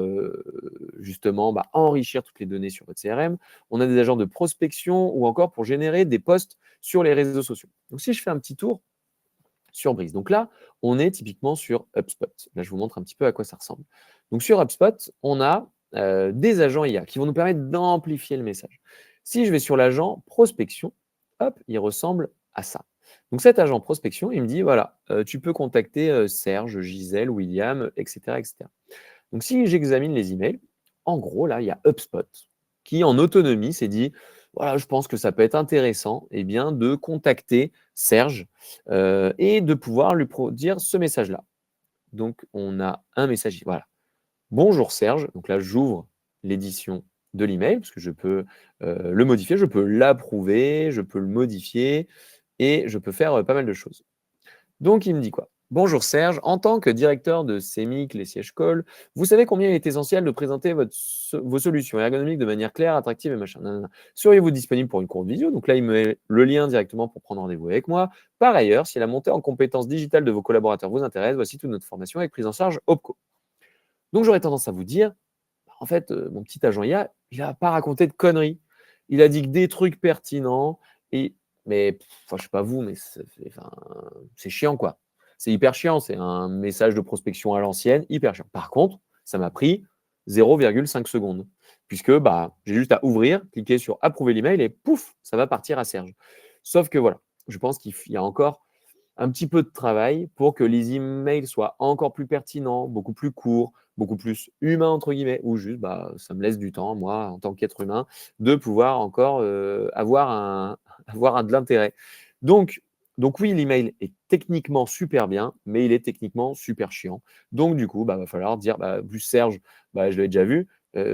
Speaker 1: justement enrichir toutes les données sur votre CRM. On a des agents de prospection ou encore pour générer des posts sur les réseaux sociaux. Donc, si je fais un petit tour sur Breeze. Donc là, on est typiquement sur HubSpot. Là, je vous montre un petit peu à quoi ça ressemble. Donc sur HubSpot, on a des agents IA qui vont nous permettre d'amplifier le message. Si je vais sur l'agent prospection, hop, il ressemble à ça. Donc cet agent prospection, il me dit, voilà, tu peux contacter Serge, Gisèle, William, etc., etc. Donc si j'examine les emails, en gros, là, il y a HubSpot qui, en autonomie, s'est dit, voilà, je pense que ça peut être intéressant de contacter Serge et de pouvoir lui dire ce message-là. Donc, on a un message, voilà. Bonjour Serge. Donc là, j'ouvre l'édition de l'email parce que je peux le modifier, je peux l'approuver, je peux le modifier et je peux faire pas mal de choses. Donc, il me dit quoi? Bonjour Serge, en tant que directeur de CEMIC, les sièges call, vous savez combien il est essentiel de présenter vos solutions ergonomiques de manière claire, attractive et machin. Nanana. Seriez-vous disponible pour une courte visio? Donc là, il me met le lien directement pour prendre rendez-vous avec moi. Par ailleurs, si la montée en compétences digitales de vos collaborateurs vous intéresse, voici toute notre formation avec prise en charge OPCO. Donc j'aurais tendance à vous dire, en fait, mon petit agent IA, il n'a pas raconté de conneries. Il a dit que des trucs pertinents, mais je ne sais pas vous, mais c'est chiant, quoi. C'est hyper chiant, c'est un message de prospection à l'ancienne, hyper chiant. Par contre, ça m'a pris 0,5 secondes, puisque j'ai juste à ouvrir, cliquer sur approuver l'email et pouf, ça va partir à Serge. Sauf que voilà, je pense qu'il y a encore un petit peu de travail pour que les emails soient encore plus pertinents, beaucoup plus courts, beaucoup plus humains, entre guillemets, ou juste, ça me laisse du temps, moi, en tant qu'être humain, de pouvoir encore avoir de l'intérêt. Donc, oui, l'email est techniquement super bien, mais il est techniquement super chiant. Donc, du coup, va falloir dire, plus Serge, je l'avais déjà vu.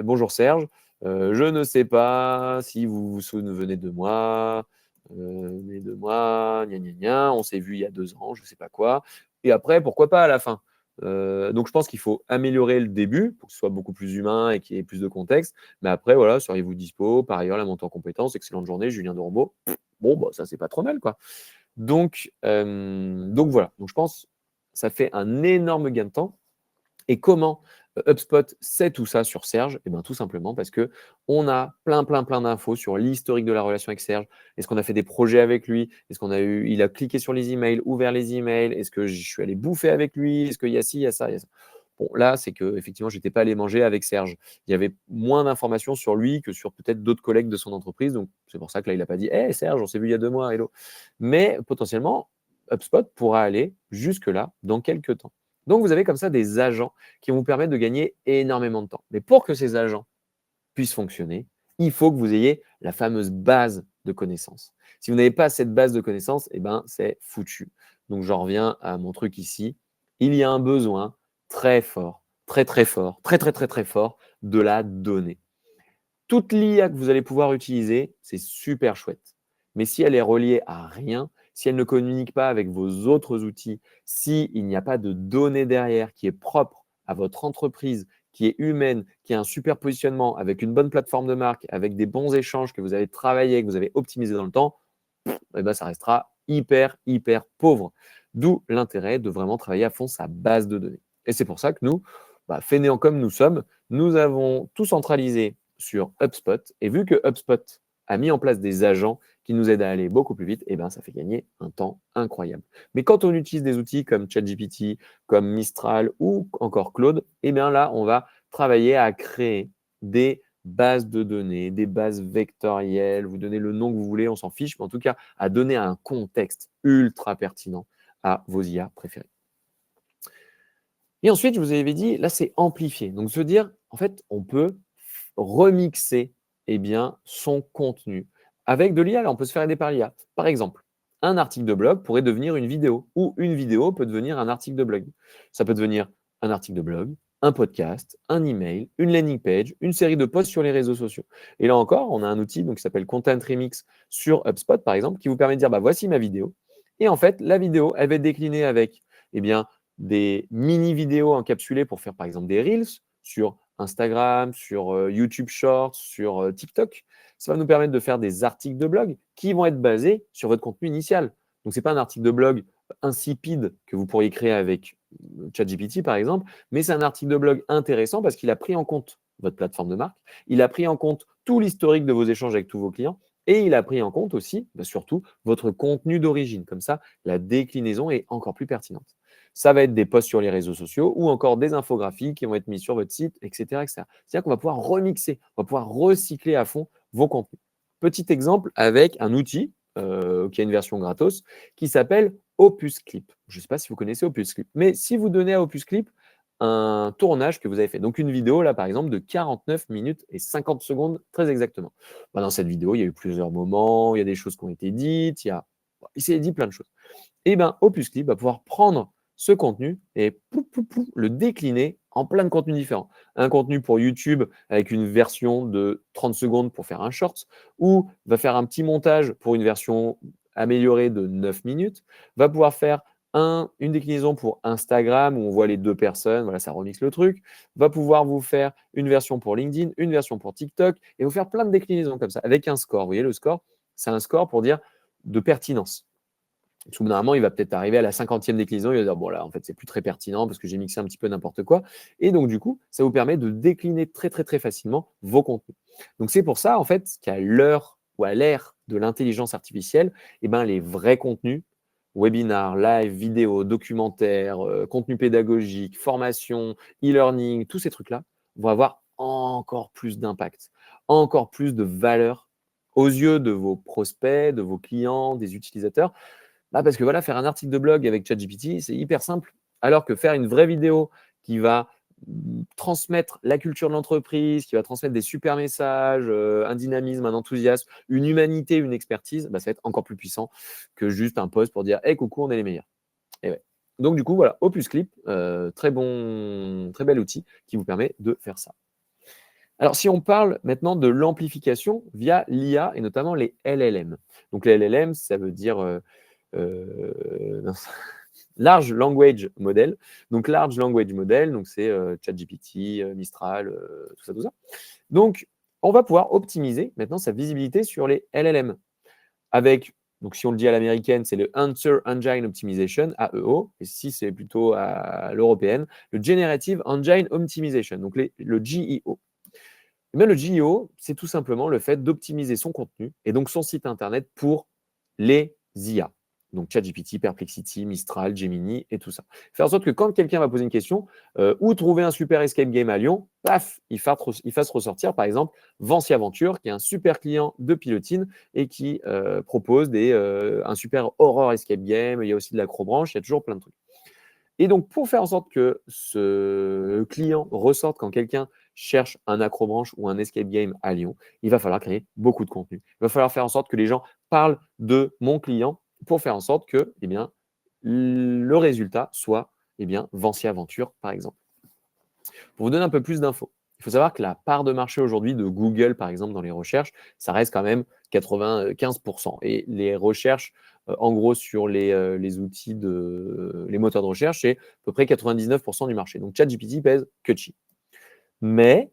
Speaker 1: Bonjour Serge, je ne sais pas si vous vous souvenez de moi, gna, gna, gna, on s'est vu il y a 2 ans, je ne sais pas quoi. Et après, pourquoi pas à la fin Donc je pense qu'il faut améliorer le début pour que ce soit beaucoup plus humain et qu'il y ait plus de contexte. Mais après, voilà, seriez-vous dispo? Par ailleurs, la montée en compétences, excellente journée, Julien de Rombaud. Bon, bah, ça, c'est pas trop mal, quoi. Donc voilà. Donc je pense ça fait un énorme gain de temps. Et comment HubSpot sait tout ça sur Serge? Eh bien, tout simplement parce que on a plein d'infos sur l'historique de la relation avec Serge. Est-ce qu'on a fait des projets avec lui? Est-ce qu'on a eu, il a cliqué sur les emails, ouvert les emails? Est-ce que je suis allé bouffer avec lui? Est-ce qu'il y a ci, il y a ça, il y a ça? Bon, là, c'est que effectivement, j'étais pas allé manger avec Serge. Il y avait moins d'informations sur lui que sur peut-être d'autres collègues de son entreprise. Donc, c'est pour ça que là, il n'a pas dit Hey Serge, on s'est vu il y a 2 mois, hello. Mais potentiellement, HubSpot pourra aller jusque-là dans quelques temps. Donc, vous avez comme ça des agents qui vont vous permettre de gagner énormément de temps. Mais pour que ces agents puissent fonctionner, il faut que vous ayez la fameuse base de connaissances. Si vous n'avez pas cette base de connaissances, eh ben, c'est foutu. Donc, j'en reviens à mon truc ici. Il y a un besoin très fort, très fort, très fort de la donnée. Toute l'IA que vous allez pouvoir utiliser, c'est super chouette. Mais si elle est reliée à rien, si elle ne communique pas avec vos autres outils, s'il n'y a pas de données derrière qui est propre à votre entreprise, qui est humaine, qui a un super positionnement, avec une bonne plateforme de marque, avec des bons échanges que vous avez travaillé, que vous avez optimisé dans le temps, eh ben, ça restera hyper pauvre. D'où l'intérêt de vraiment travailler à fond sa base de données. Et c'est pour ça que nous, fainéants comme nous sommes, nous avons tout centralisé sur HubSpot. Et vu que HubSpot a mis en place des agents qui nous aident à aller beaucoup plus vite, eh ben, ça fait gagner un temps incroyable. Mais quand on utilise des outils comme ChatGPT, comme Mistral ou encore Claude, eh bien là, on va travailler à créer des bases de données, des bases vectorielles, vous donnez le nom que vous voulez, on s'en fiche, mais en tout cas, à donner un contexte ultra pertinent à vos IA préférés. Et ensuite, je vous avais dit, là, c'est amplifié. Donc, se dire, en fait, on peut remixer son contenu avec de l'IA. Là, on peut se faire aider par l'IA. Par exemple, un article de blog pourrait devenir une vidéo ou une vidéo peut devenir un article de blog. Ça peut devenir un article de blog, un podcast, un email, une landing page, une série de posts sur les réseaux sociaux. Et là encore, on a un outil qui s'appelle Content Remix sur HubSpot, par exemple, qui vous permet de dire, voici ma vidéo. Et en fait, la vidéo, elle va être déclinée avec des mini-vidéos encapsulées pour faire par exemple des Reels sur Instagram, sur YouTube Shorts, sur TikTok. Ça va nous permettre de faire des articles de blog qui vont être basés sur votre contenu initial. Donc, ce n'est pas un article de blog insipide que vous pourriez créer avec ChatGPT, par exemple, mais c'est un article de blog intéressant parce qu'il a pris en compte votre plateforme de marque, il a pris en compte tout l'historique de vos échanges avec tous vos clients et il a pris en compte aussi, surtout, votre contenu d'origine. Comme ça, la déclinaison est encore plus pertinente. Ça va être des posts sur les réseaux sociaux ou encore des infographies qui vont être mises sur votre site, etc. C'est-à-dire qu'on va pouvoir remixer, on va pouvoir recycler à fond vos contenus. Petit exemple avec un outil qui a une version gratos qui s'appelle Opus Clip. Je ne sais pas si vous connaissez Opus Clip, mais si vous donnez à Opus Clip un tournage que vous avez fait, donc une vidéo là par exemple de 49 minutes et 50 secondes très exactement. Dans cette vidéo, il y a eu plusieurs moments, il y a des choses qui ont été dites, il s'est dit plein de choses. Et Opus Clip va pouvoir prendre ce contenu et le décliner en plein de contenus différents. Un contenu pour YouTube avec une version de 30 secondes pour faire un short, ou va faire un petit montage pour une version améliorée de 9 minutes, va pouvoir faire une déclinaison pour Instagram où on voit les deux personnes, voilà, ça remixe le truc, va pouvoir vous faire une version pour LinkedIn, une version pour TikTok, et vous faire plein de déclinaisons comme ça, avec un score. Vous voyez, le score, c'est un score pour dire de pertinence. Parce que normalement, il va peut-être arriver à la 50e déclinaison, il va dire, bon là, en fait, c'est plus très pertinent parce que j'ai mixé un petit peu n'importe quoi. Et donc, du coup, ça vous permet de décliner très facilement vos contenus. Donc, c'est pour ça, en fait, qu'à l'heure ou à l'ère de l'intelligence artificielle, les vrais contenus, webinars, live, vidéos, documentaires, contenus pédagogiques, formation, e-learning, tous ces trucs-là vont avoir encore plus d'impact, encore plus de valeur aux yeux de vos prospects, de vos clients, des utilisateurs. Parce que voilà, faire un article de blog avec ChatGPT, c'est hyper simple. Alors que faire une vraie vidéo qui va transmettre la culture de l'entreprise, qui va transmettre des super messages, un dynamisme, un enthousiasme, une humanité, une expertise, ça va être encore plus puissant que juste un post pour dire hey, coucou, on est les meilleurs. Et ouais. Donc, du coup, voilà, Opus Clip, très bel outil qui vous permet de faire ça. Alors, si on parle maintenant de l'amplification via l'IA et notamment les LLM. Donc, les LLM, ça veut dire Large Language Model. Donc, Large Language Model, donc c'est ChatGPT, Mistral, tout ça, tout ça. Donc, on va pouvoir optimiser maintenant sa visibilité sur les LLM avec, donc si on le dit à l'américaine, c'est le Answer Engine Optimization, AEO, et si c'est plutôt à l'européenne, le Generative Engine Optimization, donc le GEO. Eh bien, le GEO, c'est tout simplement le fait d'optimiser son contenu et donc son site internet pour les IA. Donc ChatGPT, Perplexity, Mistral, Gemini et tout ça. Faire en sorte que quand quelqu'un va poser une question, où trouver un super escape game à Lyon, paf, il fasse ressortir par exemple Vancy Aventure, qui est un super client de Pilotine et qui propose un super horror escape game. Il y a aussi de l'acrobranche, il y a toujours plein de trucs. Et donc, pour faire en sorte que ce client ressorte quand quelqu'un cherche un acrobranche ou un escape game à Lyon, il va falloir créer beaucoup de contenu. Il va falloir faire en sorte que les gens parlent de mon client pour faire en sorte que eh bien, le résultat soit Vancy Aventure, par exemple. Pour vous donner un peu plus d'infos, il faut savoir que la part de marché aujourd'hui de Google, par exemple, dans les recherches, ça reste quand même 95%. Et les recherches, en gros, sur les outils les moteurs de recherche, c'est à peu près 99% du marché. Donc, ChatGPT pèse que chi. Mais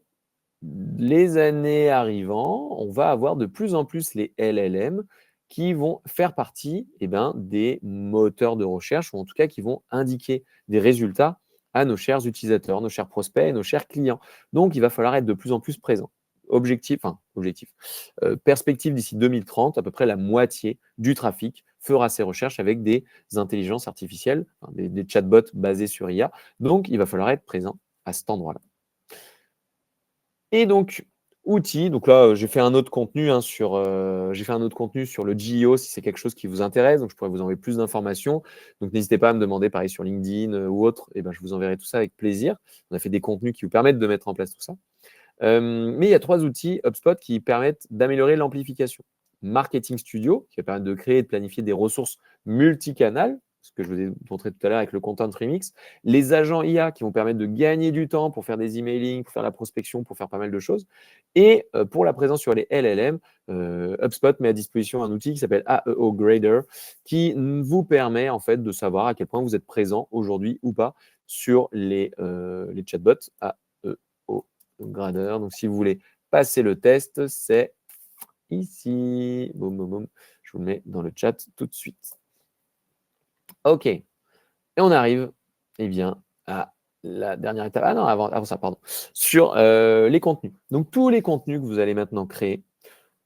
Speaker 1: les années arrivant, on va avoir de plus en plus les LLM qui vont faire partie des moteurs de recherche, ou en tout cas qui vont indiquer des résultats à nos chers utilisateurs, nos chers prospects et nos chers clients. Donc, il va falloir être de plus en plus présent. Perspective d'ici 2030, à peu près la moitié du trafic fera ses recherches avec des intelligences artificielles, des chatbots basés sur IA. Donc, il va falloir être présent à cet endroit-là. Et donc, outils, donc là, j'ai fait un autre contenu sur le GEO si c'est quelque chose qui vous intéresse. Donc, je pourrais vous envoyer plus d'informations. Donc, n'hésitez pas à me demander, pareil, sur LinkedIn ou autre. Et je vous enverrai tout ça avec plaisir. On a fait des contenus qui vous permettent de mettre en place tout ça. Mais il y a 3 outils HubSpot qui permettent d'améliorer l'amplification. Marketing Studio, qui va permettre de créer et de planifier des ressources multicanales, ce que je vous ai montré tout à l'heure avec le Content Remix. Les agents IA qui vont permettre de gagner du temps pour faire des emailing, pour faire la prospection, pour faire pas mal de choses. Et pour la présence sur les LLM, HubSpot met à disposition un outil qui s'appelle AEO Grader qui vous permet en fait de savoir à quel point vous êtes présent aujourd'hui ou pas sur les chatbots AEO Grader. Donc, si vous voulez passer le test, c'est ici. Boum, boum, boum. Je vous le mets dans le chat tout de suite. OK. Et on arrive à la dernière étape. Ah non, avant ça, pardon. Sur les contenus. Donc, tous les contenus que vous allez maintenant créer,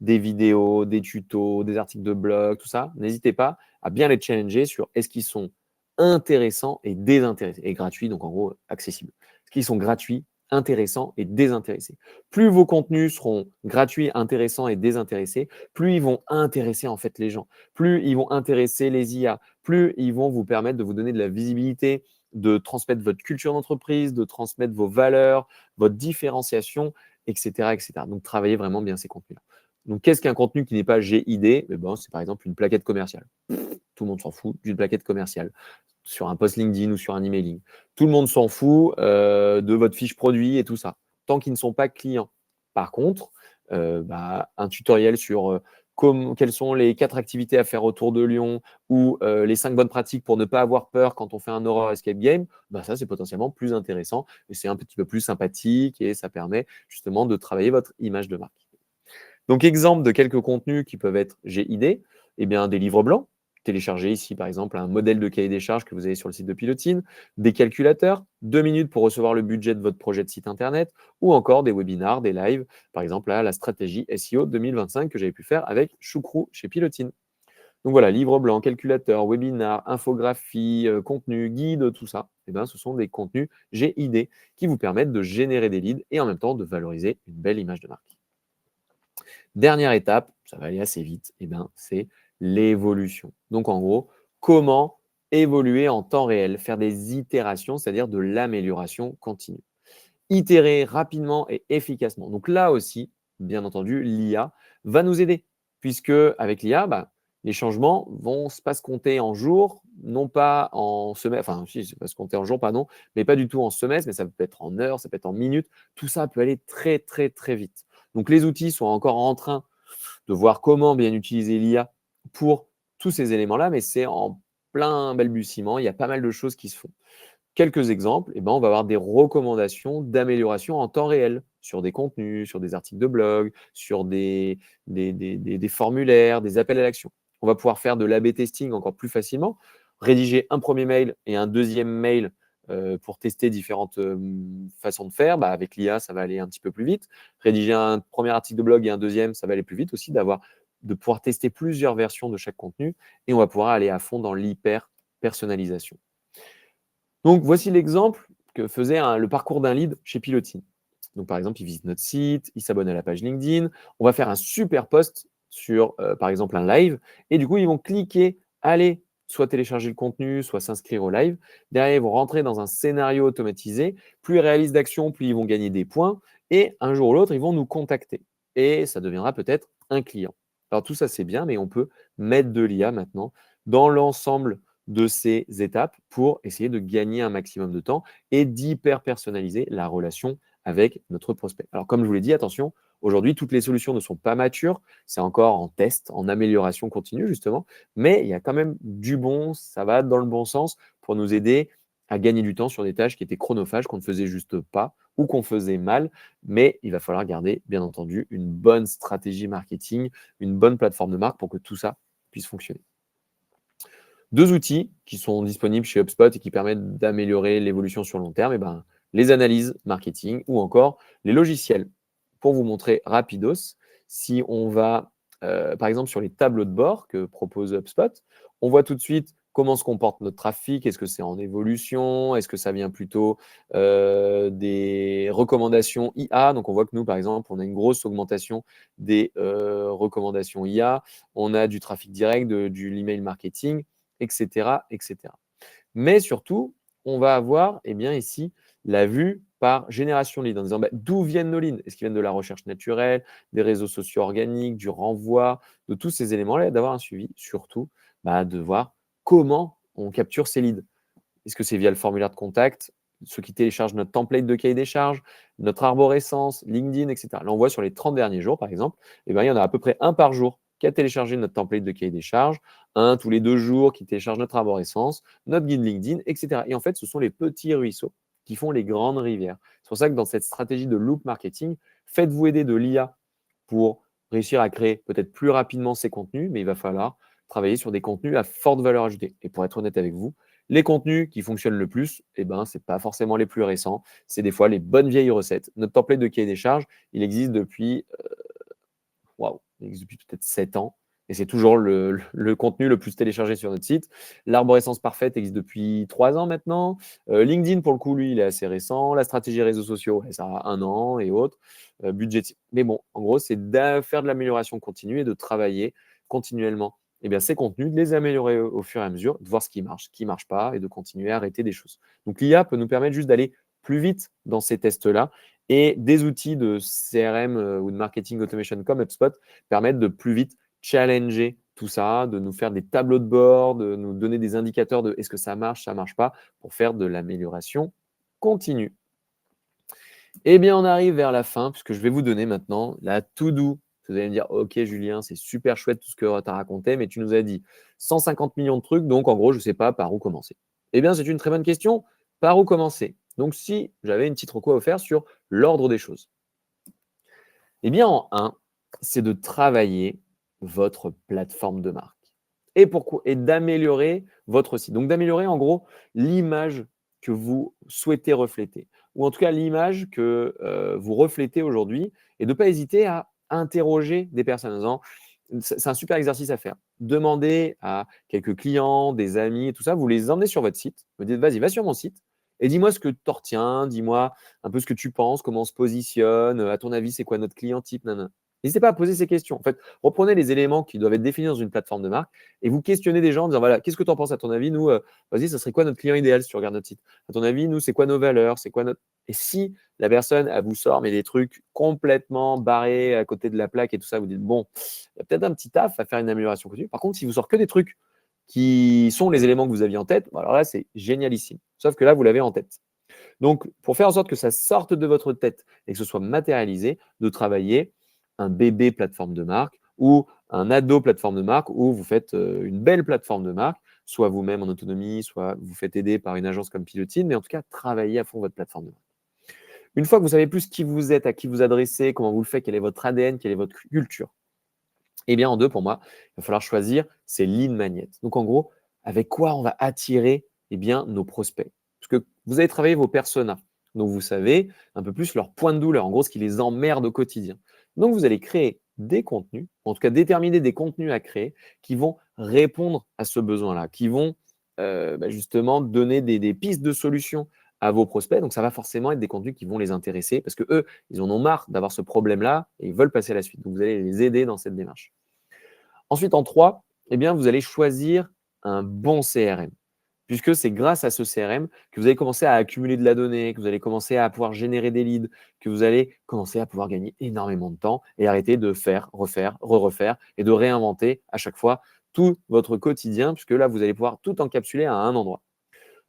Speaker 1: des vidéos, des tutos, des articles de blog, tout ça, n'hésitez pas à bien les challenger sur est-ce qu'ils sont intéressants et désintéressés, et gratuits, donc en gros accessibles. Est-ce qu'ils sont gratuits, intéressants et désintéressés? Plus vos contenus seront gratuits, intéressants et désintéressés, plus ils vont intéresser en fait les gens, plus ils vont intéresser les IA, plus ils vont vous permettre de vous donner de la visibilité, de transmettre votre culture d'entreprise, de transmettre vos valeurs, votre différenciation, etc., etc. Donc, travaillez vraiment bien ces contenus-là. Donc, qu'est-ce qu'un contenu qui n'est pas GID? C'est par exemple une plaquette commerciale. Tout le monde s'en fout d'une plaquette commerciale sur un post LinkedIn ou sur un emailing. Tout le monde s'en fout de votre fiche produit et tout ça, tant qu'ils ne sont pas clients. Par contre, un tutoriel sur quelles sont les 4 activités à faire autour de Lyon ou les 5 bonnes pratiques pour ne pas avoir peur quand on fait un horror escape game, ça, c'est potentiellement plus intéressant et c'est un petit peu plus sympathique et ça permet justement de travailler votre image de marque. Donc, exemple de quelques contenus qui peuvent être GID, des livres blancs. Téléchargez ici, par exemple, un modèle de cahier des charges que vous avez sur le site de Pilotine, des calculateurs, 2 minutes pour recevoir le budget de votre projet de site internet, ou encore des webinars, des lives, par exemple, là, la stratégie SEO 2025 que j'avais pu faire avec Choucrou chez Pilotine. Donc voilà, livre blanc, calculateur, webinar, infographie, contenu, guide, tout ça, ce sont des contenus GID qui vous permettent de générer des leads et en même temps de valoriser une belle image de marque. Dernière étape, ça va aller assez vite, c'est l'évolution. Donc en gros, comment évoluer en temps réel, faire des itérations, c'est-à-dire de l'amélioration continue. Itérer rapidement et efficacement. Donc là aussi, bien entendu, l'IA va nous aider, puisque avec l'IA, les changements vont pas se compter en jours, non pas en semaines, enfin si, c'est pas se compter en jours, pardon, mais pas du tout en semestres, mais ça peut être en heures, ça peut être en minutes. Tout ça peut aller très, très, très vite. Donc les outils sont encore en train de voir comment bien utiliser l'IA pour tous ces éléments-là, mais c'est en plein balbutiement, il y a pas mal de choses qui se font. Quelques exemples, on va avoir des recommandations d'amélioration en temps réel sur des contenus, sur des articles de blog, sur des formulaires, des appels à l'action. On va pouvoir faire de l'A/B testing encore plus facilement, rédiger un premier mail et un deuxième mail pour tester différentes façons de faire. Avec l'IA, ça va aller un petit peu plus vite. Rédiger un premier article de blog et un deuxième, ça va aller plus vite aussi, de pouvoir tester plusieurs versions de chaque contenu et on va pouvoir aller à fond dans l'hyper personnalisation. Donc, voici l'exemple que faisait le parcours d'un lead chez Pilotine. Donc, par exemple, il visite notre site, il s'abonne à la page LinkedIn. On va faire un super post sur, par exemple, un live. Et du coup, ils vont cliquer, aller soit télécharger le contenu, soit s'inscrire au live. Derrière, ils vont rentrer dans un scénario automatisé. Plus ils réalisent d'actions, plus ils vont gagner des points. Et un jour ou l'autre, ils vont nous contacter. Et ça deviendra peut-être un client. Alors, tout ça, c'est bien, mais on peut mettre de l'IA maintenant dans l'ensemble de ces étapes pour essayer de gagner un maximum de temps et d'hyper personnaliser la relation avec notre prospect. Alors, comme je vous l'ai dit, attention, aujourd'hui, toutes les solutions ne sont pas matures. C'est encore en test, en amélioration continue, justement. Mais il y a quand même du bon, ça va dans le bon sens pour nous aider à gagner du temps sur des tâches qui étaient chronophages, qu'on ne faisait juste pas ou qu'on faisait mal. Mais il va falloir garder, bien entendu, une bonne stratégie marketing, une bonne plateforme de marque pour que tout ça puisse fonctionner. Deux outils qui sont disponibles chez HubSpot et qui permettent d'améliorer l'évolution sur le long terme, les analyses marketing ou encore les logiciels. Pour vous montrer rapidos, si on va par exemple sur les tableaux de bord que propose HubSpot, on voit tout de suite comment se comporte notre trafic, est-ce que c'est en évolution, est-ce que ça vient plutôt des recommandations IA. Donc on voit que nous, par exemple, on a une grosse augmentation des recommandations IA, on a du trafic direct, du email marketing, etc., etc. Mais surtout, on va avoir ici la vue par génération lead en disant d'où viennent nos leads. Est-ce qu'ils viennent de la recherche naturelle, des réseaux sociaux organiques, du renvoi, de tous ces éléments-là, d'avoir un suivi, surtout de voir comment on capture ces leads. Est-ce que c'est via le formulaire de contact, ceux qui téléchargent notre template de cahier des charges, notre arborescence, LinkedIn, etc. Là, on voit sur les 30 derniers jours, par exemple, il y en a à peu près un par jour qui a téléchargé notre template de cahier des charges, un tous les 2 jours qui télécharge notre arborescence, notre guide LinkedIn, etc. Et en fait, ce sont les petits ruisseaux qui font les grandes rivières. C'est pour ça que dans cette stratégie de loop marketing, faites-vous aider de l'IA pour réussir à créer peut-être plus rapidement ces contenus, mais il va falloir travailler sur des contenus à forte valeur ajoutée. Et pour être honnête avec vous, les contenus qui fonctionnent le plus, ce n'est pas forcément les plus récents, c'est des fois les bonnes vieilles recettes. Notre template de cahier des charges, il existe depuis peut-être 7 ans. Et c'est toujours le contenu le plus téléchargé sur notre site. L'arborescence parfaite existe depuis 3 ans maintenant. LinkedIn, pour le coup, lui, il est assez récent. La stratégie réseaux sociaux, ça a 1 an et autres. Budget. Mais bon, en gros, c'est de faire de l'amélioration continue et de travailler continuellement ces contenus, de les améliorer au fur et à mesure, de voir ce qui ne marche pas et de continuer à arrêter des choses. Donc, l'IA peut nous permettre juste d'aller plus vite dans ces tests-là et des outils de CRM ou de marketing automation comme HubSpot permettent de plus vite challenger tout ça, de nous faire des tableaux de bord, de nous donner des indicateurs de est-ce que ça marche pas, pour faire de l'amélioration continue. On arrive vers la fin, puisque je vais vous donner maintenant la to-do. Vous allez me dire, ok Julien, c'est super chouette tout ce que tu as raconté, mais tu nous as dit 150 millions de trucs, donc en gros, je ne sais pas par où commencer. C'est une très bonne question. Par où commencer? Donc, si j'avais une petite reco à faire sur l'ordre des choses. En 1, c'est de travailler votre plateforme de marque. Et pourquoi? Et d'améliorer votre site. Donc, d'améliorer en gros l'image que vous souhaitez refléter. Ou en tout cas, l'image que vous reflétez aujourd'hui. Et de ne pas hésiter à interroger des personnes en disant, c'est un super exercice à faire. Demandez à quelques clients, des amis et tout ça, vous les emmenez sur votre site. Vous dites, vas-y, va sur mon site et dis-moi ce que tu en retiens, dis-moi un peu ce que tu penses, comment on se positionne, à ton avis, c'est quoi notre client type, nanana. N'hésitez pas à poser ces questions. En fait, reprenez les éléments qui doivent être définis dans une plateforme de marque et vous questionnez des gens en disant, voilà, qu'est-ce que tu en penses à ton avis? Nous, vas-y, ça serait quoi notre client idéal si tu regardes notre site? À ton avis, nous, c'est quoi nos valeurs? C'est quoi notre… Et si la personne, elle vous sort mais des trucs complètement barrés à côté de la plaque et tout ça, vous dites, bon, il y a peut-être un petit taf à faire une amélioration continue. Par contre, si vous sort que des trucs qui sont les éléments que vous aviez en tête, alors là, c'est génialissime. Sauf que là, vous l'avez en tête. Donc, pour faire en sorte que ça sorte de votre tête et que ce soit matérialisé, de travailler un bébé plateforme de marque ou un ado plateforme de marque où vous faites une belle plateforme de marque soit vous-même en autonomie, soit vous faites aider par une agence comme Pilotine, mais en tout cas, travaillez à fond votre plateforme de marque. Une fois que vous savez plus qui vous êtes, à qui vous adressez, comment vous le faites, quel est votre ADN, quelle est votre culture, eh bien, en deux, pour moi, il va falloir choisir ces lead magnets. Donc, en gros, avec quoi on va attirer eh bien, nos prospects. Parce que vous avez travaillé vos personas. Donc, vous savez un peu plus leur point de douleur, en gros, ce qui les emmerde au quotidien. Donc, vous allez créer des contenus, en tout cas déterminer des contenus à créer qui vont répondre à ce besoin-là, qui vont justement donner des pistes de solutions à vos prospects. Donc, ça va forcément être des contenus qui vont les intéresser parce que eux, ils en ont marre d'avoir ce problème-là et ils veulent passer à la suite. Donc, vous allez les aider dans cette démarche. Ensuite, en 3, eh bien, vous allez choisir un bon CRM, puisque c'est grâce à ce CRM que vous allez commencer à accumuler de la donnée, que vous allez commencer à pouvoir générer des leads, que vous allez commencer à pouvoir gagner énormément de temps et arrêter de faire, refaire, re-refaire et de réinventer à chaque fois tout votre quotidien, puisque là, vous allez pouvoir tout encapsuler à un endroit.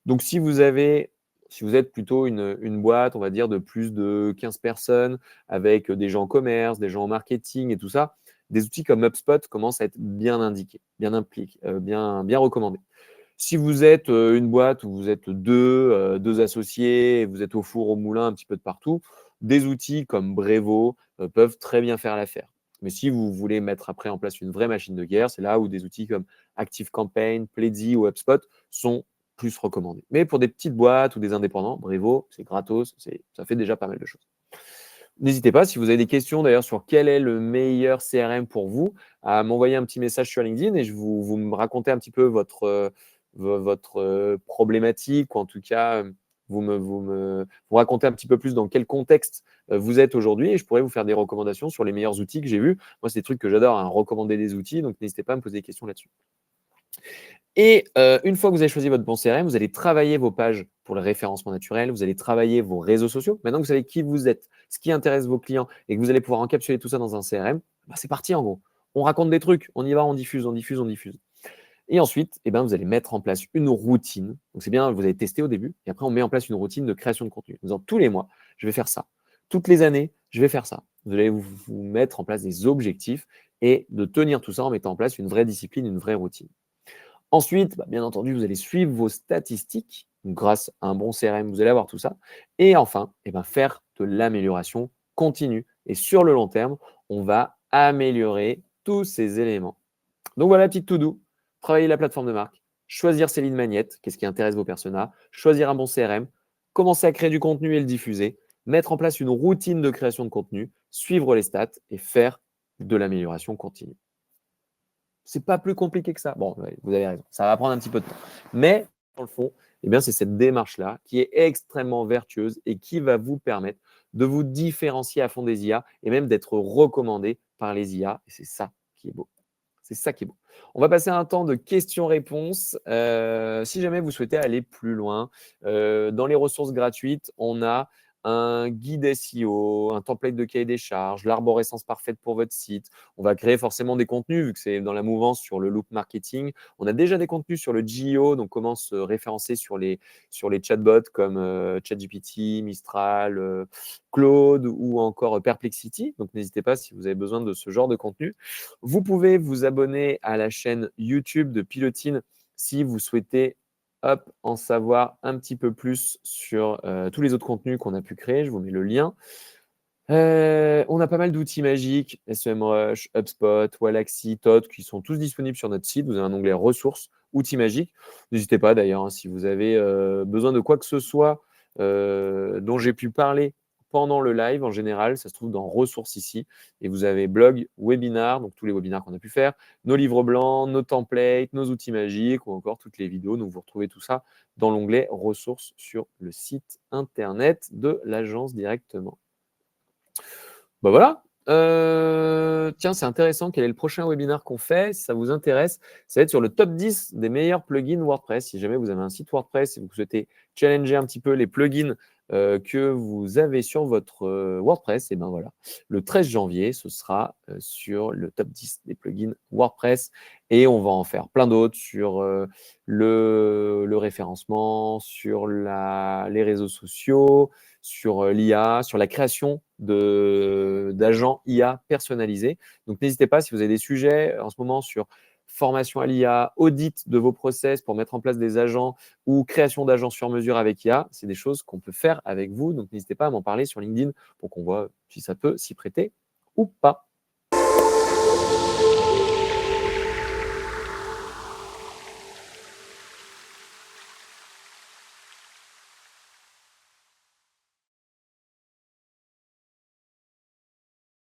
Speaker 1: Donc, si vous êtes plutôt une boîte, on va dire, de plus de 15 personnes, avec des gens en commerce, des gens en marketing et tout ça, des outils comme HubSpot commencent à être bien indiqués, bien impliqués, bien recommandés. Si vous êtes une boîte où vous êtes deux associés, et vous êtes au four, au moulin, un petit peu de partout, des outils comme Brevo peuvent très bien faire l'affaire. Mais si vous voulez mettre après en place une vraie machine de guerre, c'est là où des outils comme ActiveCampaign, Pledzi ou HubSpot sont plus recommandés. Mais pour des petites boîtes ou des indépendants, Brevo, c'est gratos, ça fait déjà pas mal de choses. N'hésitez pas, si vous avez des questions d'ailleurs sur quel est le meilleur CRM pour vous, à m'envoyer un petit message sur LinkedIn et vous me racontez un petit peu votre problématique, ou en tout cas, vous racontez un petit peu plus dans quel contexte vous êtes aujourd'hui et je pourrais vous faire des recommandations sur les meilleurs outils que j'ai vus. Moi, c'est des trucs que j'adore, hein, recommander des outils, donc n'hésitez pas à me poser des questions là-dessus. Et une fois que vous avez choisi votre bon CRM, vous allez travailler vos pages pour le référencement naturel, vous allez travailler vos réseaux sociaux. Maintenant que vous savez qui vous êtes, ce qui intéresse vos clients et que vous allez pouvoir encapsuler tout ça dans un CRM, bah, c'est parti en gros. On raconte des trucs, on y va, on diffuse, on diffuse, on diffuse. Et ensuite, eh ben, vous allez mettre en place une routine. Donc c'est bien, vous allez tester au début et après on met en place une routine de création de contenu. En disant tous les mois, je vais faire ça. Toutes les années, je vais faire ça. Vous allez vous mettre en place des objectifs et de tenir tout ça en mettant en place une vraie discipline, une vraie routine. Ensuite, bah, bien entendu, vous allez suivre vos statistiques. Donc, grâce à un bon CRM, vous allez avoir tout ça. Et enfin, eh ben, faire de l'amélioration continue. Et sur le long terme, on va améliorer tous ces éléments. Donc voilà, petite to-do. Travailler la plateforme de marque, choisir ses lignes magnettes, qu'est-ce qui intéresse vos personas, choisir un bon CRM, commencer à créer du contenu et le diffuser, mettre en place une routine de création de contenu, suivre les stats et faire de l'amélioration continue. C'est pas plus compliqué que ça. Bon, ouais, vous avez raison, ça va prendre un petit peu de temps. Mais dans le fond, eh bien, c'est cette démarche-là qui est extrêmement vertueuse et qui va vous permettre de vous différencier à fond des IA et même d'être recommandé par les IA. Et c'est ça qui est beau. C'est ça qui est beau. On va passer à un temps de questions-réponses. Si jamais vous souhaitez aller plus loin, dans les ressources gratuites, on a un guide SEO, un template de cahier des charges, l'arborescence parfaite pour votre site. On va créer forcément des contenus, vu que c'est dans la mouvance sur le loop marketing. On a déjà des contenus sur le GEO, donc comment se référencer sur les chatbots comme ChatGPT, Mistral, Claude ou encore Perplexity. Donc n'hésitez pas si vous avez besoin de ce genre de contenu. Vous pouvez vous abonner à la chaîne YouTube de Pilotine si vous souhaitez en savoir un petit peu plus sur tous les autres contenus qu'on a pu créer. Je vous mets le lien. On a pas mal d'outils magiques, SEMrush, HubSpot, Wallaxy, Todd, qui sont tous disponibles sur notre site. Vous avez un onglet ressources, outils magiques. N'hésitez pas d'ailleurs, hein, si vous avez besoin de quoi que ce soit dont j'ai pu parler pendant le live, en général, ça se trouve dans ressources ici. Et vous avez blog, webinar, donc tous les webinars qu'on a pu faire, nos livres blancs, nos templates, nos outils magiques ou encore toutes les vidéos. Donc vous retrouvez tout ça dans l'onglet ressources sur le site internet de l'agence directement. Bah voilà. Tiens, c'est intéressant. Quel est le prochain webinaire qu'on fait? Si ça vous intéresse, ça va être sur le top 10 des meilleurs plugins WordPress. Si jamais vous avez un site WordPress et vous souhaitez challenger un petit peu les plugins que vous avez sur votre WordPress, et ben voilà. Le 13 janvier, ce sera sur le top 10 des plugins WordPress et on va en faire plein d'autres sur le référencement, sur les réseaux sociaux, sur l'IA, sur la création d'agents IA personnalisés. Donc, n'hésitez pas, si vous avez des sujets en ce moment sur formation à l'IA, audit de vos process pour mettre en place des agents ou création d'agents sur mesure avec IA, c'est des choses qu'on peut faire avec vous. Donc, n'hésitez pas à m'en parler sur LinkedIn pour qu'on voit si ça peut s'y prêter ou pas.